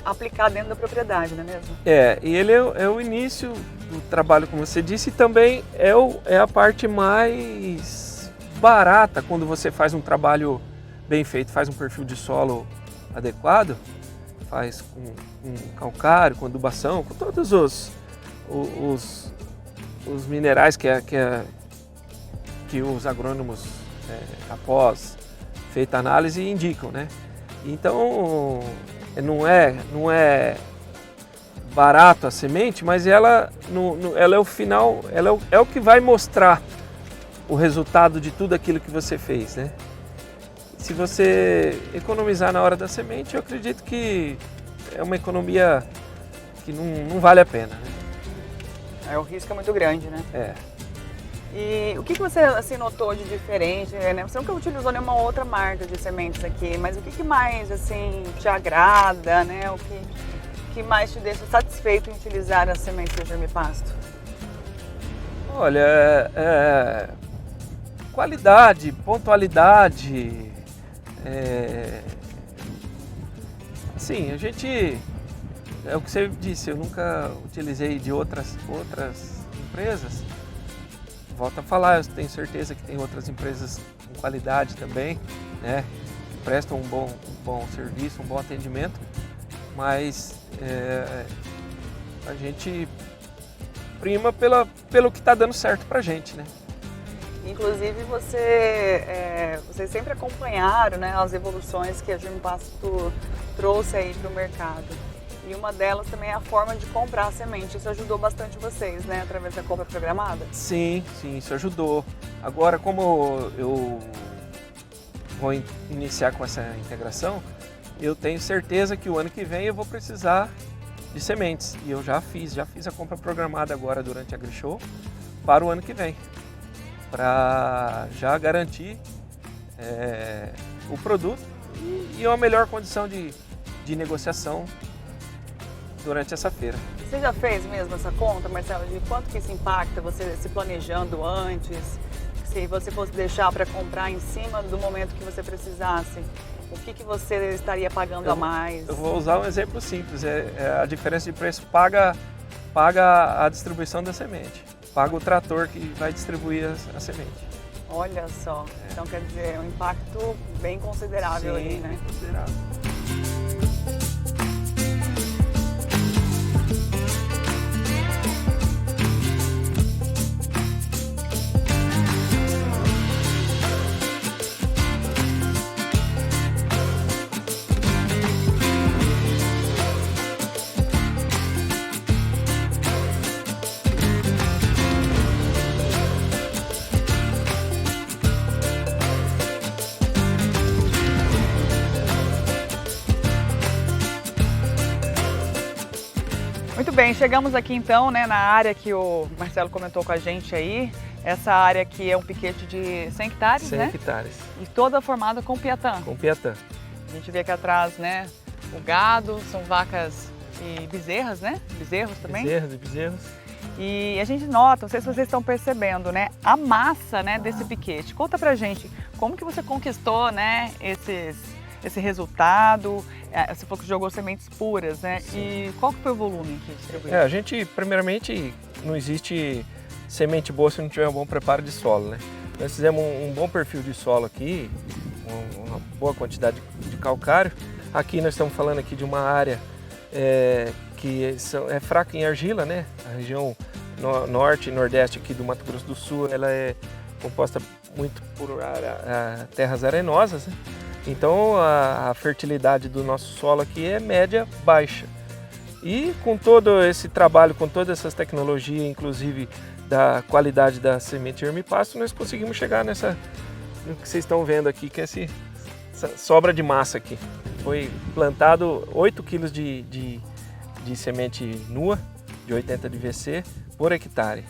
aplicar dentro da propriedade, não é mesmo? E ele é o início do trabalho, como você disse, e também é a parte mais barata quando você faz um trabalho bem feito, faz um perfil de solo adequado, faz com calcário, com adubação, com todos os minerais que os agrônomos, após feita a análise, indicam, né? Então não é barato a semente, mas ela é o final, ela é o que vai mostrar o resultado de tudo aquilo que você fez, né? Se você economizar na hora da semente, eu acredito que é uma economia que não vale a pena, né? O risco é muito grande, né? E o que você assim, notou de diferente, né? Você nunca utilizou nenhuma outra marca de sementes aqui, mas o que mais assim, te agrada, né? O que mais te deixa satisfeito em utilizar as sementes do germipasto? Olha, qualidade, pontualidade, sim, a gente, é o que você disse, eu nunca utilizei de outras empresas. Volto a falar, eu tenho certeza que tem outras empresas com qualidade também, né, que prestam um bom serviço, um bom atendimento, mas a gente prima pelo que está dando certo pra gente, né? Inclusive vocês sempre acompanharam, né, as evoluções que a Germipasto trouxe aí para o mercado. E uma delas também é a forma de comprar a semente. Isso ajudou bastante vocês, né, através da compra programada? Sim, isso ajudou. Agora, como eu vou iniciar com essa integração, eu tenho certeza que o ano que vem eu vou precisar de sementes. E eu já fiz a compra programada agora durante a AgriShow para o ano que vem, para já garantir o produto e uma melhor condição de negociação durante essa feira. Você já fez mesmo essa conta, Marcelo, de quanto que isso impacta você se planejando antes? Se você fosse deixar para comprar em cima do momento que você precisasse, o que você estaria pagando a mais? Eu vou usar um exemplo simples, a diferença de preço paga a distribuição da semente, paga o trator que vai distribuir a semente. Olha só, então quer dizer, é um impacto bem considerável. Sim, ali, né? Bem considerável. Muito bem, chegamos aqui então, né, na área que o Marcelo comentou com a gente aí. Essa área aqui é um piquete de 100 hectares, 100 né? hectares. E toda formada com piatã. Com piatã. A gente vê aqui atrás, né, o gado, são vacas e bezerras, né? Bezerros também. Bezerros e bezerros. E a gente nota, não sei se vocês estão percebendo, né, a massa, né, desse piquete. Conta pra gente, como que você conquistou, né, esse resultado? Você falou que jogou sementes puras, né? Sim. E qual que foi o volume que distribuiu? A gente, primeiramente, não existe semente boa se não tiver um bom preparo de solo, né? Nós fizemos um bom perfil de solo aqui, uma boa quantidade de calcário. Aqui nós estamos falando aqui de uma área que é fraca em argila, né? A região norte e nordeste aqui do Mato Grosso do Sul, ela é composta muito por terras arenosas, né? Então a fertilidade do nosso solo aqui é média baixa. E com todo esse trabalho, com todas essas tecnologias, inclusive da qualidade da semente Germipasto, nós conseguimos chegar no que vocês estão vendo aqui, que é essa sobra de massa aqui. Foi plantado 8 kg de semente nua, de 80 de VC, por hectare.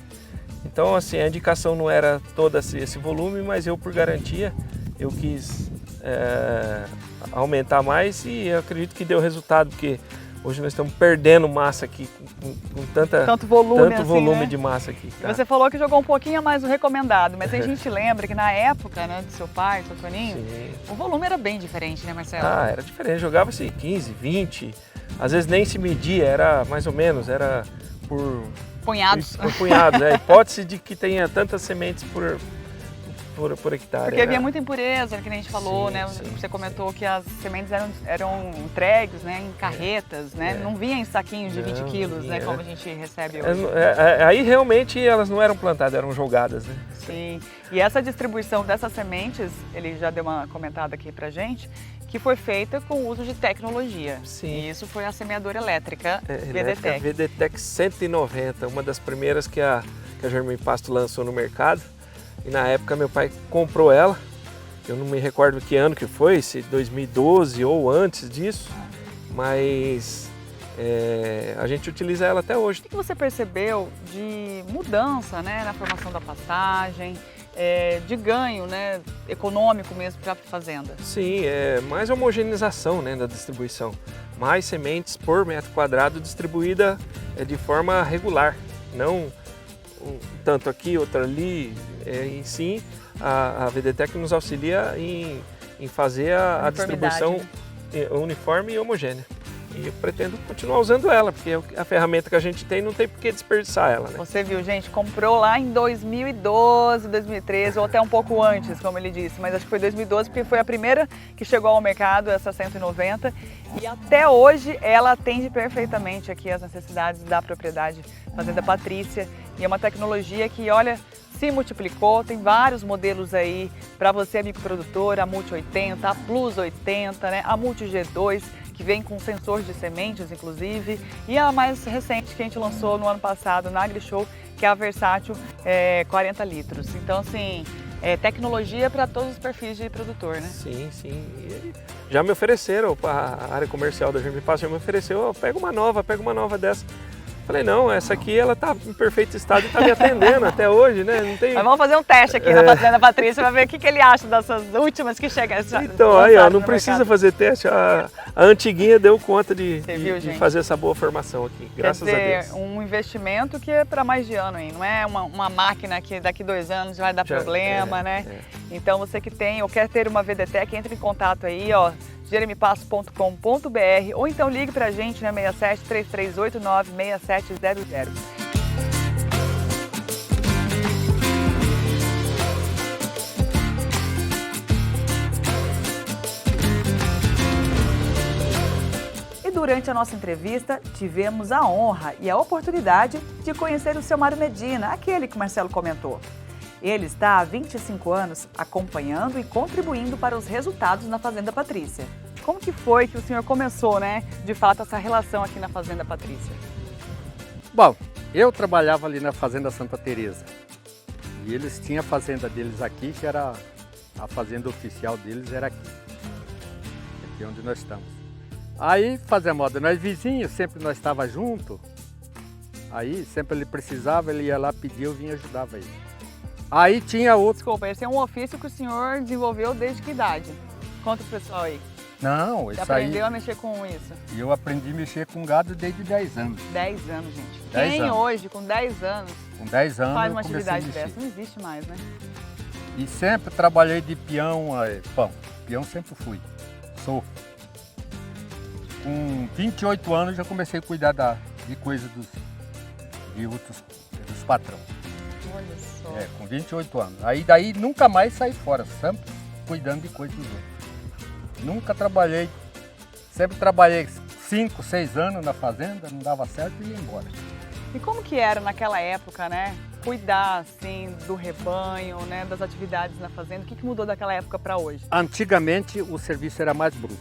Então, assim, a indicação não era todo esse volume, mas eu, por garantia, eu quis aumentar mais e eu acredito que deu resultado, porque hoje nós estamos perdendo massa aqui com tanto volume né? de massa aqui. Tá? Você falou que jogou um pouquinho a mais do recomendado, mas a gente lembra que na época, né, do seu pai, do seu Toninho, sim, o volume era bem diferente, né, Marcelo? Era diferente, jogava-se 15, 20, às vezes nem se media, era mais ou menos, era por punhados. Por punhados, hipótese de que tenha tantas sementes por hectare. Porque havia muita impureza, que nem a gente falou, sim, né? Sim, você comentou que as sementes eram entregues, né, em carretas, né? Não vinha em saquinhos de 20 quilos, né, como a gente recebe hoje. Aí realmente elas não eram plantadas, eram jogadas, né? Sim. E essa distribuição dessas sementes, ele já deu uma comentada aqui pra gente, que foi feita com o uso de tecnologia. Sim. E isso foi a semeadora elétrica VDTech. VDTech 190, uma das primeiras que a Germipasto lançou no mercado. E na época meu pai comprou ela, eu não me recordo que ano que foi, se 2012 ou antes disso, mas a gente utiliza ela até hoje. O que você percebeu de mudança, né, na formação da pastagem, de ganho, né, econômico mesmo para a fazenda? Sim, mais homogeneização, né, da distribuição, mais sementes por metro quadrado distribuída de forma regular, não tanto aqui, outro ali, em si, a VDTech nos auxilia em fazer a distribuição uniforme e homogênea. E eu pretendo continuar usando ela, porque a ferramenta que a gente tem não tem por que desperdiçar ela, né? Você viu, gente, comprou lá em 2012, 2013, ou até um pouco antes, como ele disse, mas acho que foi 2012, porque foi a primeira que chegou ao mercado, essa 190, e até hoje ela atende perfeitamente aqui as necessidades da propriedade Fazenda Patrícia, e é uma tecnologia que, olha, se multiplicou, tem vários modelos aí para você, amigo produtor, a Multi 80, a Plus 80, né, a Multi G2, que vem com sensor de sementes, inclusive, e a mais recente que a gente lançou no ano passado na AgriShow, que é a Versátil 40 litros. Então, assim, tecnologia para todos os perfis de produtor, né? Sim, sim. E já me ofereceram, a área comercial da Germipasto já me ofereceu, pega uma nova dessa. Falei, não, essa aqui ela tá em perfeito estado e tá me atendendo até hoje, né? Não tem... Mas vamos fazer um teste aqui na Fazenda Patrícia para ver o que ele acha dessas últimas que chegaram. Então, aí, ó, não precisa fazer teste. A antiguinha deu conta de fazer essa boa formação aqui, graças a Deus. Um investimento que é para mais de ano, hein? Não é uma máquina que daqui 2 anos vai dar problema, né? Então, você que tem ou quer ter uma VDTech, entre em contato aí, ó, jeremipasto.com.br, ou então ligue pra gente, né, 67 3389 6700. E durante a nossa entrevista, tivemos a honra e a oportunidade de conhecer o seu Mário Medina, aquele que o Marcelo comentou. Ele está há 25 anos acompanhando e contribuindo para os resultados na Fazenda Patrícia. Como que foi que o senhor começou, né, de fato, essa relação aqui na Fazenda Patrícia? Bom, eu trabalhava ali na Fazenda Santa Teresa e eles tinham a fazenda deles aqui, que era a fazenda oficial deles, era aqui onde nós estamos. Aí, fazer moda, nós vizinhos, sempre nós estávamos juntos, aí sempre ele precisava, ele ia lá pedir, eu vinha ajudava ele. Aí tinha outro... Desculpa, esse é um ofício que o senhor desenvolveu desde que idade? Conta pro pessoal aí. Não, Você isso aí. aprendeu a mexer com isso? Eu aprendi a mexer com gado desde 10 anos. 10 anos, gente. 10 Quem anos. hoje, com 10 anos, Com 10 anos faz eu uma comecei a atividade mexer. dessa? Não existe mais, né? E sempre trabalhei de peão, bom, peão sempre fui, sou. Com 28 anos já comecei a cuidar de coisas dos patrão. Olha só. Com 28 anos. Aí daí nunca mais saí fora, sempre cuidando de coisas dos outros. Nunca trabalhei, sempre trabalhei 5, 6 anos na fazenda, não dava certo e ia embora. E como que era naquela época, né? Cuidar, assim, do rebanho, né? Das atividades na fazenda. O que mudou daquela época para hoje? Antigamente o serviço era mais bruto.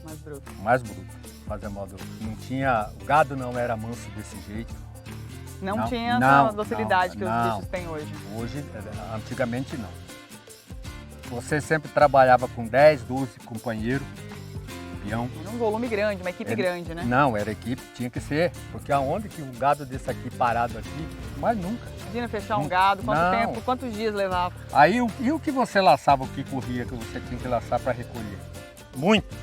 Mais bruto. Mais bruto. Fazer modo. Não tinha. O gado não era manso desse jeito. Não, Não, tinha não, essa docilidade que os não. bichos têm hoje. Hoje, antigamente não. Você sempre trabalhava com 10, 12 companheiros, peão. Era um volume grande, uma equipe grande, né? Não, era equipe, tinha que ser. Porque aonde que um gado desse aqui parado aqui, mas nunca. Imagina fechar um gado, quanto Não. tempo, quantos dias levava? Aí e o que você laçava, o que corria, que você tinha que laçar para recolher? Muito.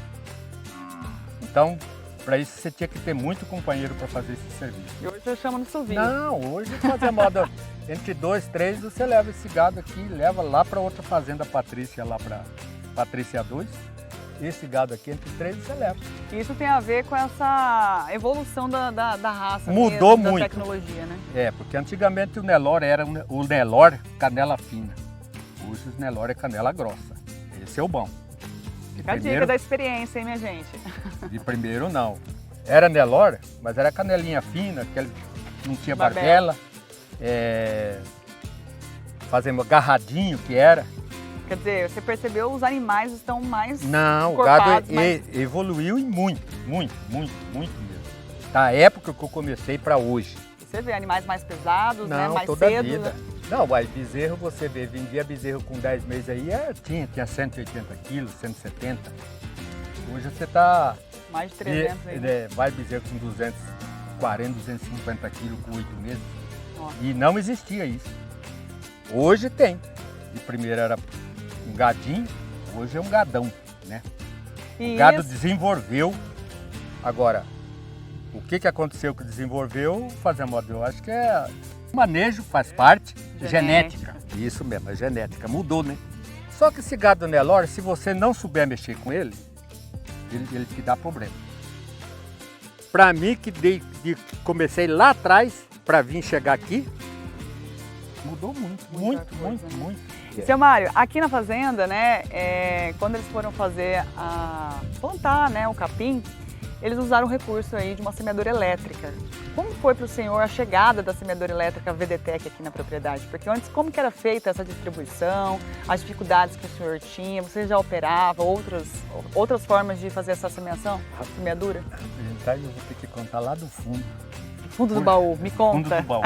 Então, para isso você tinha que ter muito companheiro para fazer esse serviço. E hoje você chama no sovio. Não, hoje fazer moda entre 2, 3, você leva esse gado aqui, leva lá para outra fazenda Patrícia, lá para Patrícia 2. Esse gado aqui, entre 3, você leva. E isso tem a ver com essa evolução da raça Mudou mesmo, muito. da tecnologia, né? Porque antigamente o Nelore era o Nelore canela fina. Hoje o Nelore é canela grossa. Esse é o bom. Fica a dica da experiência, hein, minha gente? De primeiro não. Era Nelore, mas era canelinha fina, que não tinha barbela. Fazendo agarradinho que era. Quer dizer, você percebeu os animais estão mais Não, o gado encorpados, mais... evoluiu e muito mesmo. Da época que eu comecei para hoje. Você vê animais mais pesados, né? Não, Mais toda a cedo. vida. Né? Não, mas bezerro você vê, vendia bezerro com 10 meses aí, tinha 180 quilos, 170. Hoje você está... Mais de 300 aí. Vai bezerro com 240, 250 quilos com 8 meses. Nossa. E não existia isso. Hoje tem. De primeiro era um gadinho, hoje é um gadão, né? E o gado isso... desenvolveu. Agora, o que aconteceu que desenvolveu, fazer modo, eu acho que manejo, faz parte, genética. Isso mesmo, é genética, mudou, né? Só que esse gado Nelore, se você não souber mexer com ele te dá problema. Para mim, que comecei lá atrás, para vir chegar aqui, mudou muito. Seu Mário, aqui na fazenda, né, quando eles foram fazer plantar, né, o capim, eles usaram o recurso aí de uma semeadora elétrica. Como foi para o senhor a chegada da semeadora elétrica VDTEC aqui na propriedade? Porque antes, como que era feita essa distribuição, as dificuldades que o senhor tinha, você já operava outras formas de fazer essa semeação, semeadura? Então eu vou ter que contar lá do fundo. Fundo do baú, me conta. Fundo do baú.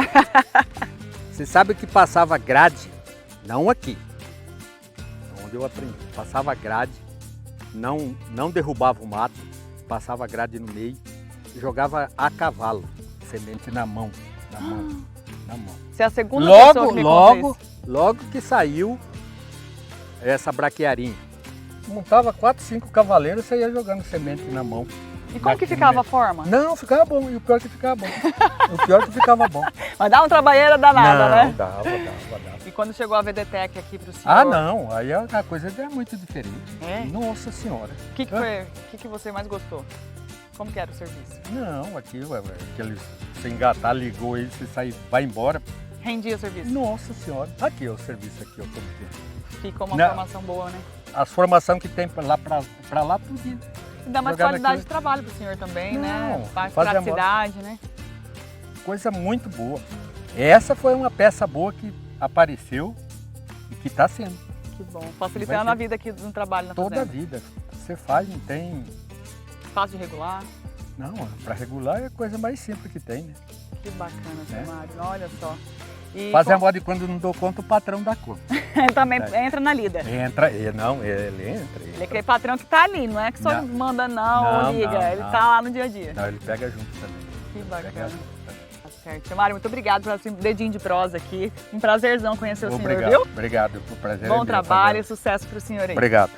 Você sabe que passava grade, não aqui, onde eu aprendi. Passava grade, não derrubava o mato, passava grade no meio, jogava a cavalo, semente na mão. Você é a segunda pessoa que me conta isso. Logo que saiu essa braquiarinha, montava 4, 5 cavaleiros e você ia jogando semente na mão. E como que ficava a forma? Não, ficava bom, e o pior que ficava bom. Mas dá uma trabalheira danada, né? Dava. E quando chegou a VDTEC aqui para o senhor? Não, aí a coisa é muito diferente. Nossa Senhora. O que você mais gostou? Como que era o serviço? Não, aquilo, você engatar, ligou aí, você sai, vai embora. Rendia o serviço? Nossa Senhora. Aqui, o serviço aqui, como que Ficou uma formação boa, né? As formações que tem pra lá, tudo. E dá mais qualidade de trabalho pro senhor também, né? Mais praticidade, né? Coisa muito boa. Essa foi uma peça boa que apareceu e que está sendo. Que bom. Facilitando a vida aqui no trabalho na fazenda. Toda a vida. Você faz, não tem... Fácil de regular? Não, para regular é a coisa mais simples que tem, né? Que bacana, seu Mário. Olha só. E fazer a moda e quando não dou conta, o patrão dá conta. Também entra na lida. Ele entra. Ele é aquele patrão que tá ali, não é que só manda ou liga. Ele tá lá no dia a dia. Não, ele pega junto também. Que bacana. Tá certo. Seu Mário, muito obrigado por esse dedinho de prosa aqui. Um prazerzão conhecer o senhor, viu? Obrigado, o prazer é Bom meu, trabalho e sucesso pro senhor aí. Obrigado.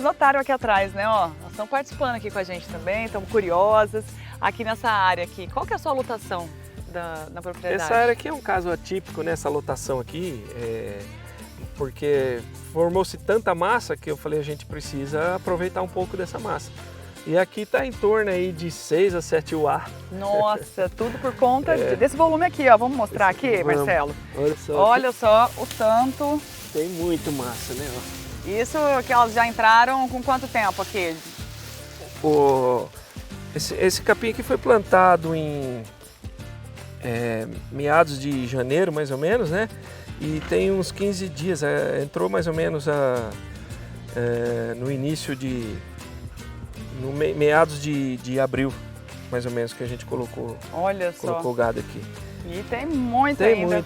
notaram aqui atrás, né? Ó, elas estão participando aqui com a gente também, estão curiosas. Aqui nessa área aqui, qual que é a sua lotação na propriedade? Essa área aqui é um caso atípico, né? Essa lotação aqui, porque formou-se tanta massa que eu falei, a gente precisa aproveitar um pouco dessa massa. E aqui está em torno aí de 6 a 7 UA. Nossa, tudo por conta desse volume aqui, ó. Vamos mostrar aqui, Marcelo? Olha só o tanto. Tem muito massa, né? Ó. Isso que elas já entraram com quanto tempo aqui? Esse capim aqui foi plantado em meados de janeiro, mais ou menos, né? E tem uns 15 dias, entrou mais ou menos no início de... no meados de abril, mais ou menos, que a gente colocou o gado aqui. E tem muita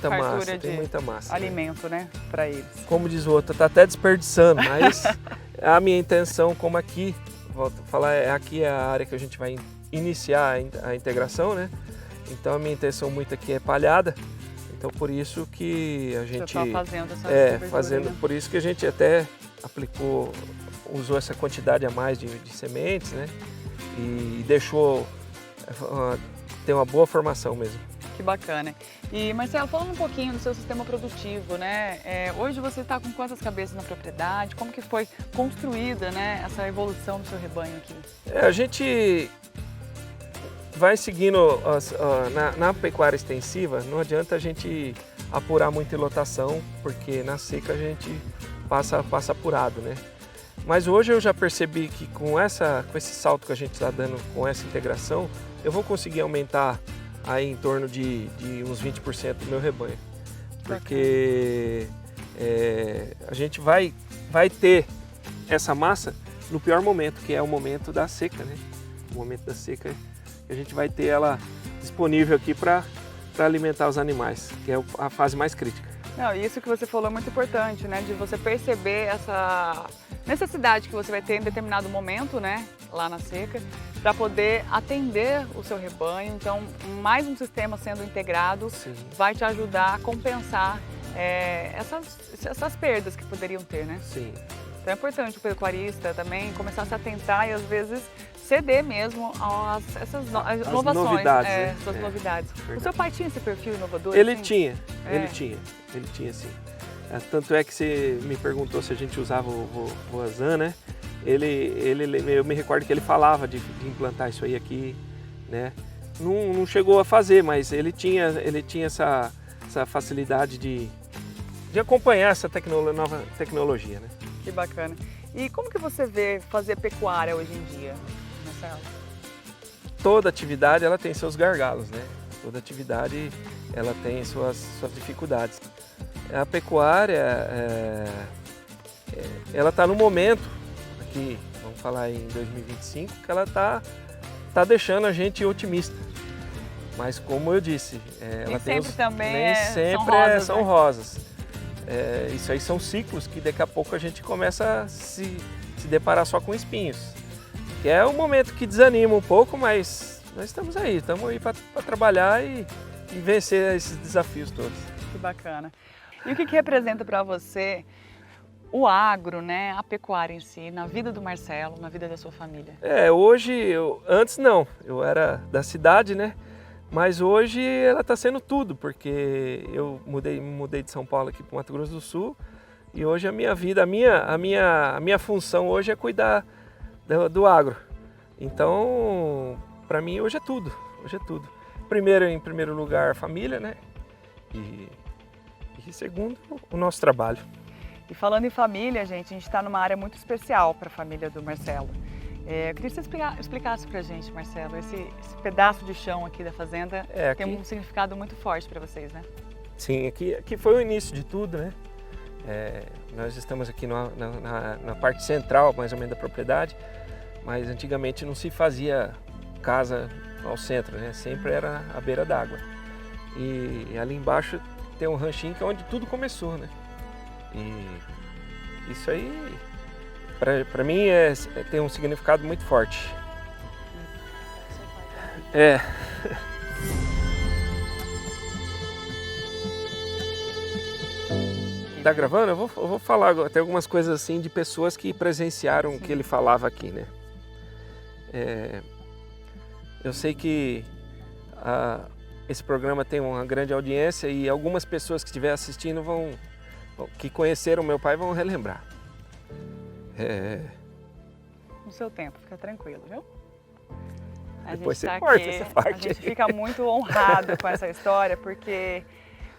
massa, tem muita massa. Alimento, né, para eles. Como diz o outro, tá até desperdiçando, mas a minha intenção, como aqui, volto a falar, aqui é a área que a gente vai iniciar a integração, né? Então a minha intenção muito aqui é palhada. Então por isso que a gente tá fazendo essa cobertura, né? Por isso que a gente até usou essa quantidade a mais de sementes, né? E deixou ter uma boa formação mesmo. Que bacana. E Marcelo, falando um pouquinho do seu sistema produtivo, né? Hoje você está com quantas cabeças na propriedade? Como que foi construída, né, essa evolução do seu rebanho aqui? A gente vai seguindo na pecuária extensiva, não adianta a gente apurar muita lotação, porque na seca a gente passa apurado, né? Mas hoje eu já percebi que com esse salto que a gente está dando com essa integração, eu vou conseguir aumentar aí em torno de uns 20% do meu rebanho. Porque a gente vai ter essa massa no pior momento, que é o momento da seca, né? O momento da seca, a gente vai ter ela disponível aqui para alimentar os animais, que é a fase mais crítica. Não, isso que você falou é muito importante, né? De você perceber essa necessidade que você vai ter em determinado momento, né? Lá na seca, para poder atender o seu rebanho. Então, mais um sistema sendo integrado vai te ajudar a compensar essas perdas que poderiam ter, né? Sim. Então é importante o pecuarista também começar a se atentar e às vezes ceder mesmo a essas inovações, novidades, né? essas novidades. O seu pai tinha esse perfil inovador? Ele assim? tinha sim. Tanto é que você me perguntou se a gente usava o Voazan, né? Eu me recordo que ele falava de implantar isso aí aqui, né? Não chegou a fazer, mas ele tinha essa facilidade de acompanhar essa nova tecnologia, né? Que bacana. E como que você vê fazer pecuária hoje em dia, Marcelo? Toda atividade ela tem seus gargalos, né? Toda atividade ela tem suas dificuldades. A pecuária, ela está no momento, aqui, vamos falar em 2025, que ela está deixando a gente otimista. Mas como eu disse, nem sempre são rosas. Isso aí são ciclos que daqui a pouco a gente começa a se deparar só com espinhos. Que é um momento que desanima um pouco, mas nós estamos aí para trabalhar e vencer esses desafios todos. Que bacana. E o que representa para você o agro, né, a pecuária em si, na vida do Marcelo, na vida da sua família? Hoje, antes não, eu era da cidade, né? Mas hoje ela está sendo tudo, porque eu mudei de São Paulo aqui para o Mato Grosso do Sul e hoje a minha vida, a minha função hoje é cuidar do agro. Então, para mim hoje é tudo. Em primeiro lugar, a família, né? E segundo, o nosso trabalho. E falando em família, gente, a gente está numa área muito especial para a família do Marcelo. Eu queria que você explicasse para a gente, Marcelo, esse pedaço de chão aqui da fazenda tem um significado muito forte para vocês, né? Sim, aqui foi o início de tudo, né? Nós estamos aqui na parte central, mais ou menos, da propriedade, mas antigamente não se fazia casa ao centro, né? Sempre era à beira d'água. E ali embaixo tem um ranchinho que é onde tudo começou, né? E isso aí, para mim, tem um significado muito forte. aqui. Tá gravando? Eu vou falar até algumas coisas assim de pessoas que presenciaram o que ele falava aqui, né? Eu sei que esse programa tem uma grande audiência e algumas pessoas que estiverem assistindo que conheceram meu pai vão relembrar. No seu tempo, fica tranquilo, viu? Depois você corta essa parte. A gente fica muito honrado com essa história, porque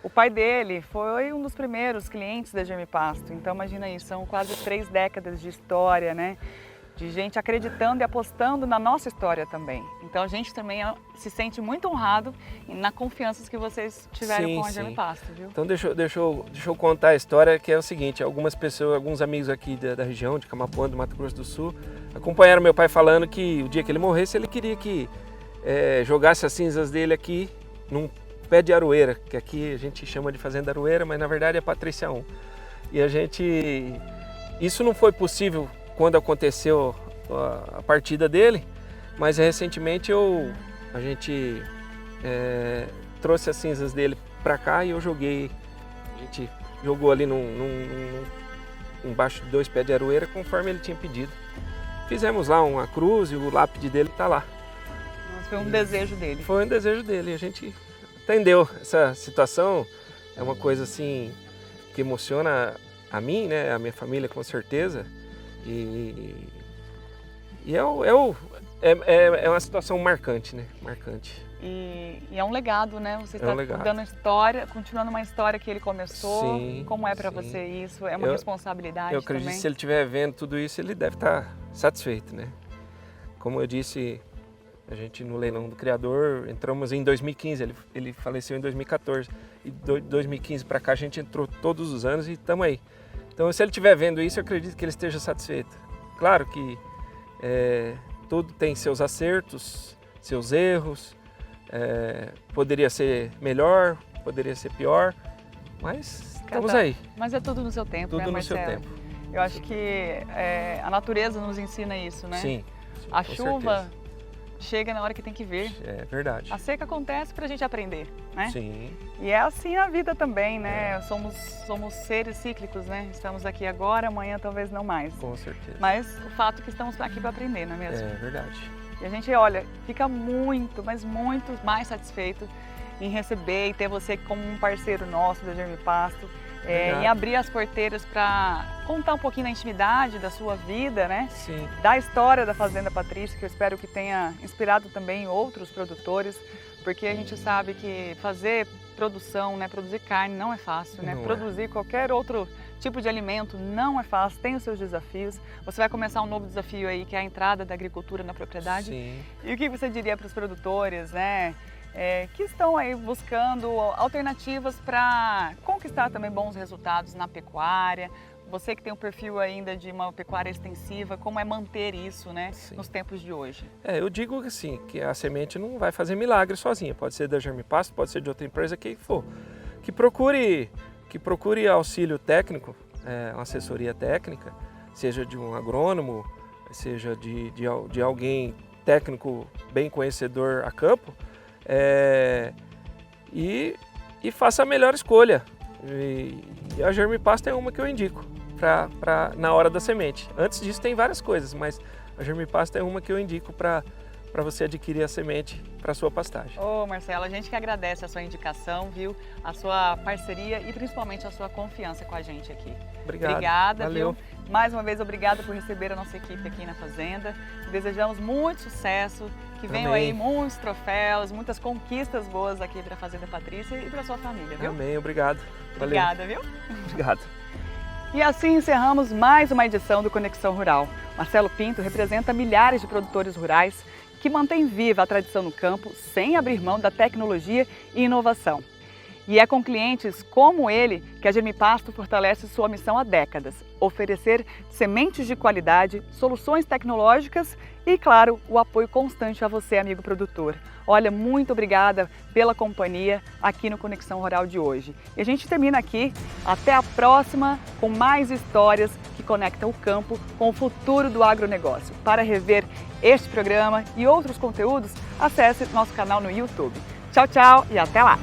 o pai dele foi um dos primeiros clientes da Germipasto. Então imagina isso, são quase 3 décadas de história, né? De gente acreditando e apostando na nossa história também. Então a gente também se sente muito honrado na confiança que vocês tiveram com a Germipasto, viu? Então deixa eu contar a história, que é o seguinte: algumas pessoas, alguns amigos aqui da região de Camapuã, do Mato Grosso do Sul, acompanharam meu pai falando que o dia que ele morresse, ele queria que jogasse as cinzas dele aqui num pé de aroeira, que aqui a gente chama de fazenda aroeira, mas na verdade é Patrícia 1. E isso não foi possível quando aconteceu a partida dele, mas recentemente a gente trouxe as cinzas dele para cá e a gente jogou ali embaixo de 2 pés de aroeira, conforme ele tinha pedido. Fizemos lá uma cruz e o lápide dele está lá. Mas foi um desejo dele. Foi um desejo dele, a gente entendeu. Essa situação é uma coisa assim que emociona a mim, né, a minha família com certeza. E é uma situação marcante, né? Marcante. E é um legado, né? Você está legado. dando história, continuando uma história que ele começou. Sim, como é para você isso? É uma responsabilidade. Eu acredito também. Que se ele estiver vendo tudo isso, ele deve estar satisfeito, né? Como eu disse, a gente no leilão do criador entramos em 2015, ele faleceu em 2014. E de 2015 para cá a gente entrou todos os anos e estamos aí. Então, se ele estiver vendo isso, eu acredito que ele esteja satisfeito. Claro que tudo tem seus acertos, seus erros, poderia ser melhor, poderia ser pior, mas estamos aí. Mas é tudo no seu tempo, tudo né, Marcelo? Tudo no seu tempo. Eu acho que a natureza nos ensina isso, né? Sim, a com chuva certeza. Chega na hora que tem que vir. É verdade. A seca acontece para a gente aprender, né? Sim. E é assim a vida também, né? Somos seres cíclicos, né? Estamos aqui agora, amanhã talvez não mais. Com certeza. Mas o fato é que estamos aqui para aprender, não é mesmo? É verdade. E a gente, olha, fica muito, mas muito mais satisfeito em receber e ter você como um parceiro nosso da Germipasto. Em abrir as porteiras para contar um pouquinho da intimidade da sua vida, né? Sim. Da história da Fazenda Patrícia, que eu espero que tenha inspirado também outros produtores, porque a gente sabe que fazer produção, né, produzir carne não é fácil, né? Produzir qualquer outro tipo de alimento não é fácil, tem os seus desafios. Você vai começar um novo desafio aí, que é a entrada da agricultura na propriedade. Sim. E o que você diria para os produtores, né? Que estão aí buscando alternativas para conquistar também bons resultados na pecuária. Você que tem um perfil ainda de uma pecuária extensiva, como é manter isso, né, nos tempos de hoje? Eu digo assim, que a semente não vai fazer milagre sozinha. Pode ser da Germipasto, pode ser de outra empresa, quem for. Que procure auxílio técnico, uma assessoria técnica, seja de um agrônomo, seja de alguém técnico bem conhecedor a campo. E faça a melhor escolha. E a Germipasto é uma que eu indico na hora da semente. Antes disso tem várias coisas, mas a Germipasto é uma que eu indico para você adquirir a semente para a sua pastagem. Ô Marcelo, a gente que agradece a sua indicação, viu? A sua parceria e principalmente a sua confiança com a gente aqui. Obrigado. Obrigada, valeu. Viu? Mais uma vez, obrigada por receber a nossa equipe aqui na Fazenda. Desejamos muito sucesso, que venham aí muitos troféus, muitas conquistas boas aqui para a Fazenda Patrícia e para a sua família, viu? Amém, obrigado. Valeu. Obrigada, viu? Obrigado. E assim encerramos mais uma edição do Conexão Rural. Marcelo Pinto representa milhares de produtores rurais que mantêm viva a tradição no campo sem abrir mão da tecnologia e inovação. E é com clientes como ele que a Germipasto fortalece sua missão há décadas: oferecer sementes de qualidade, soluções tecnológicas e, claro, o apoio constante a você, amigo produtor. Olha, muito obrigada pela companhia aqui no Conexão Rural de hoje. E a gente termina aqui. Até a próxima com mais histórias que conectam o campo com o futuro do agronegócio. Para rever este programa e outros conteúdos, acesse nosso canal no YouTube. Tchau, tchau e até lá!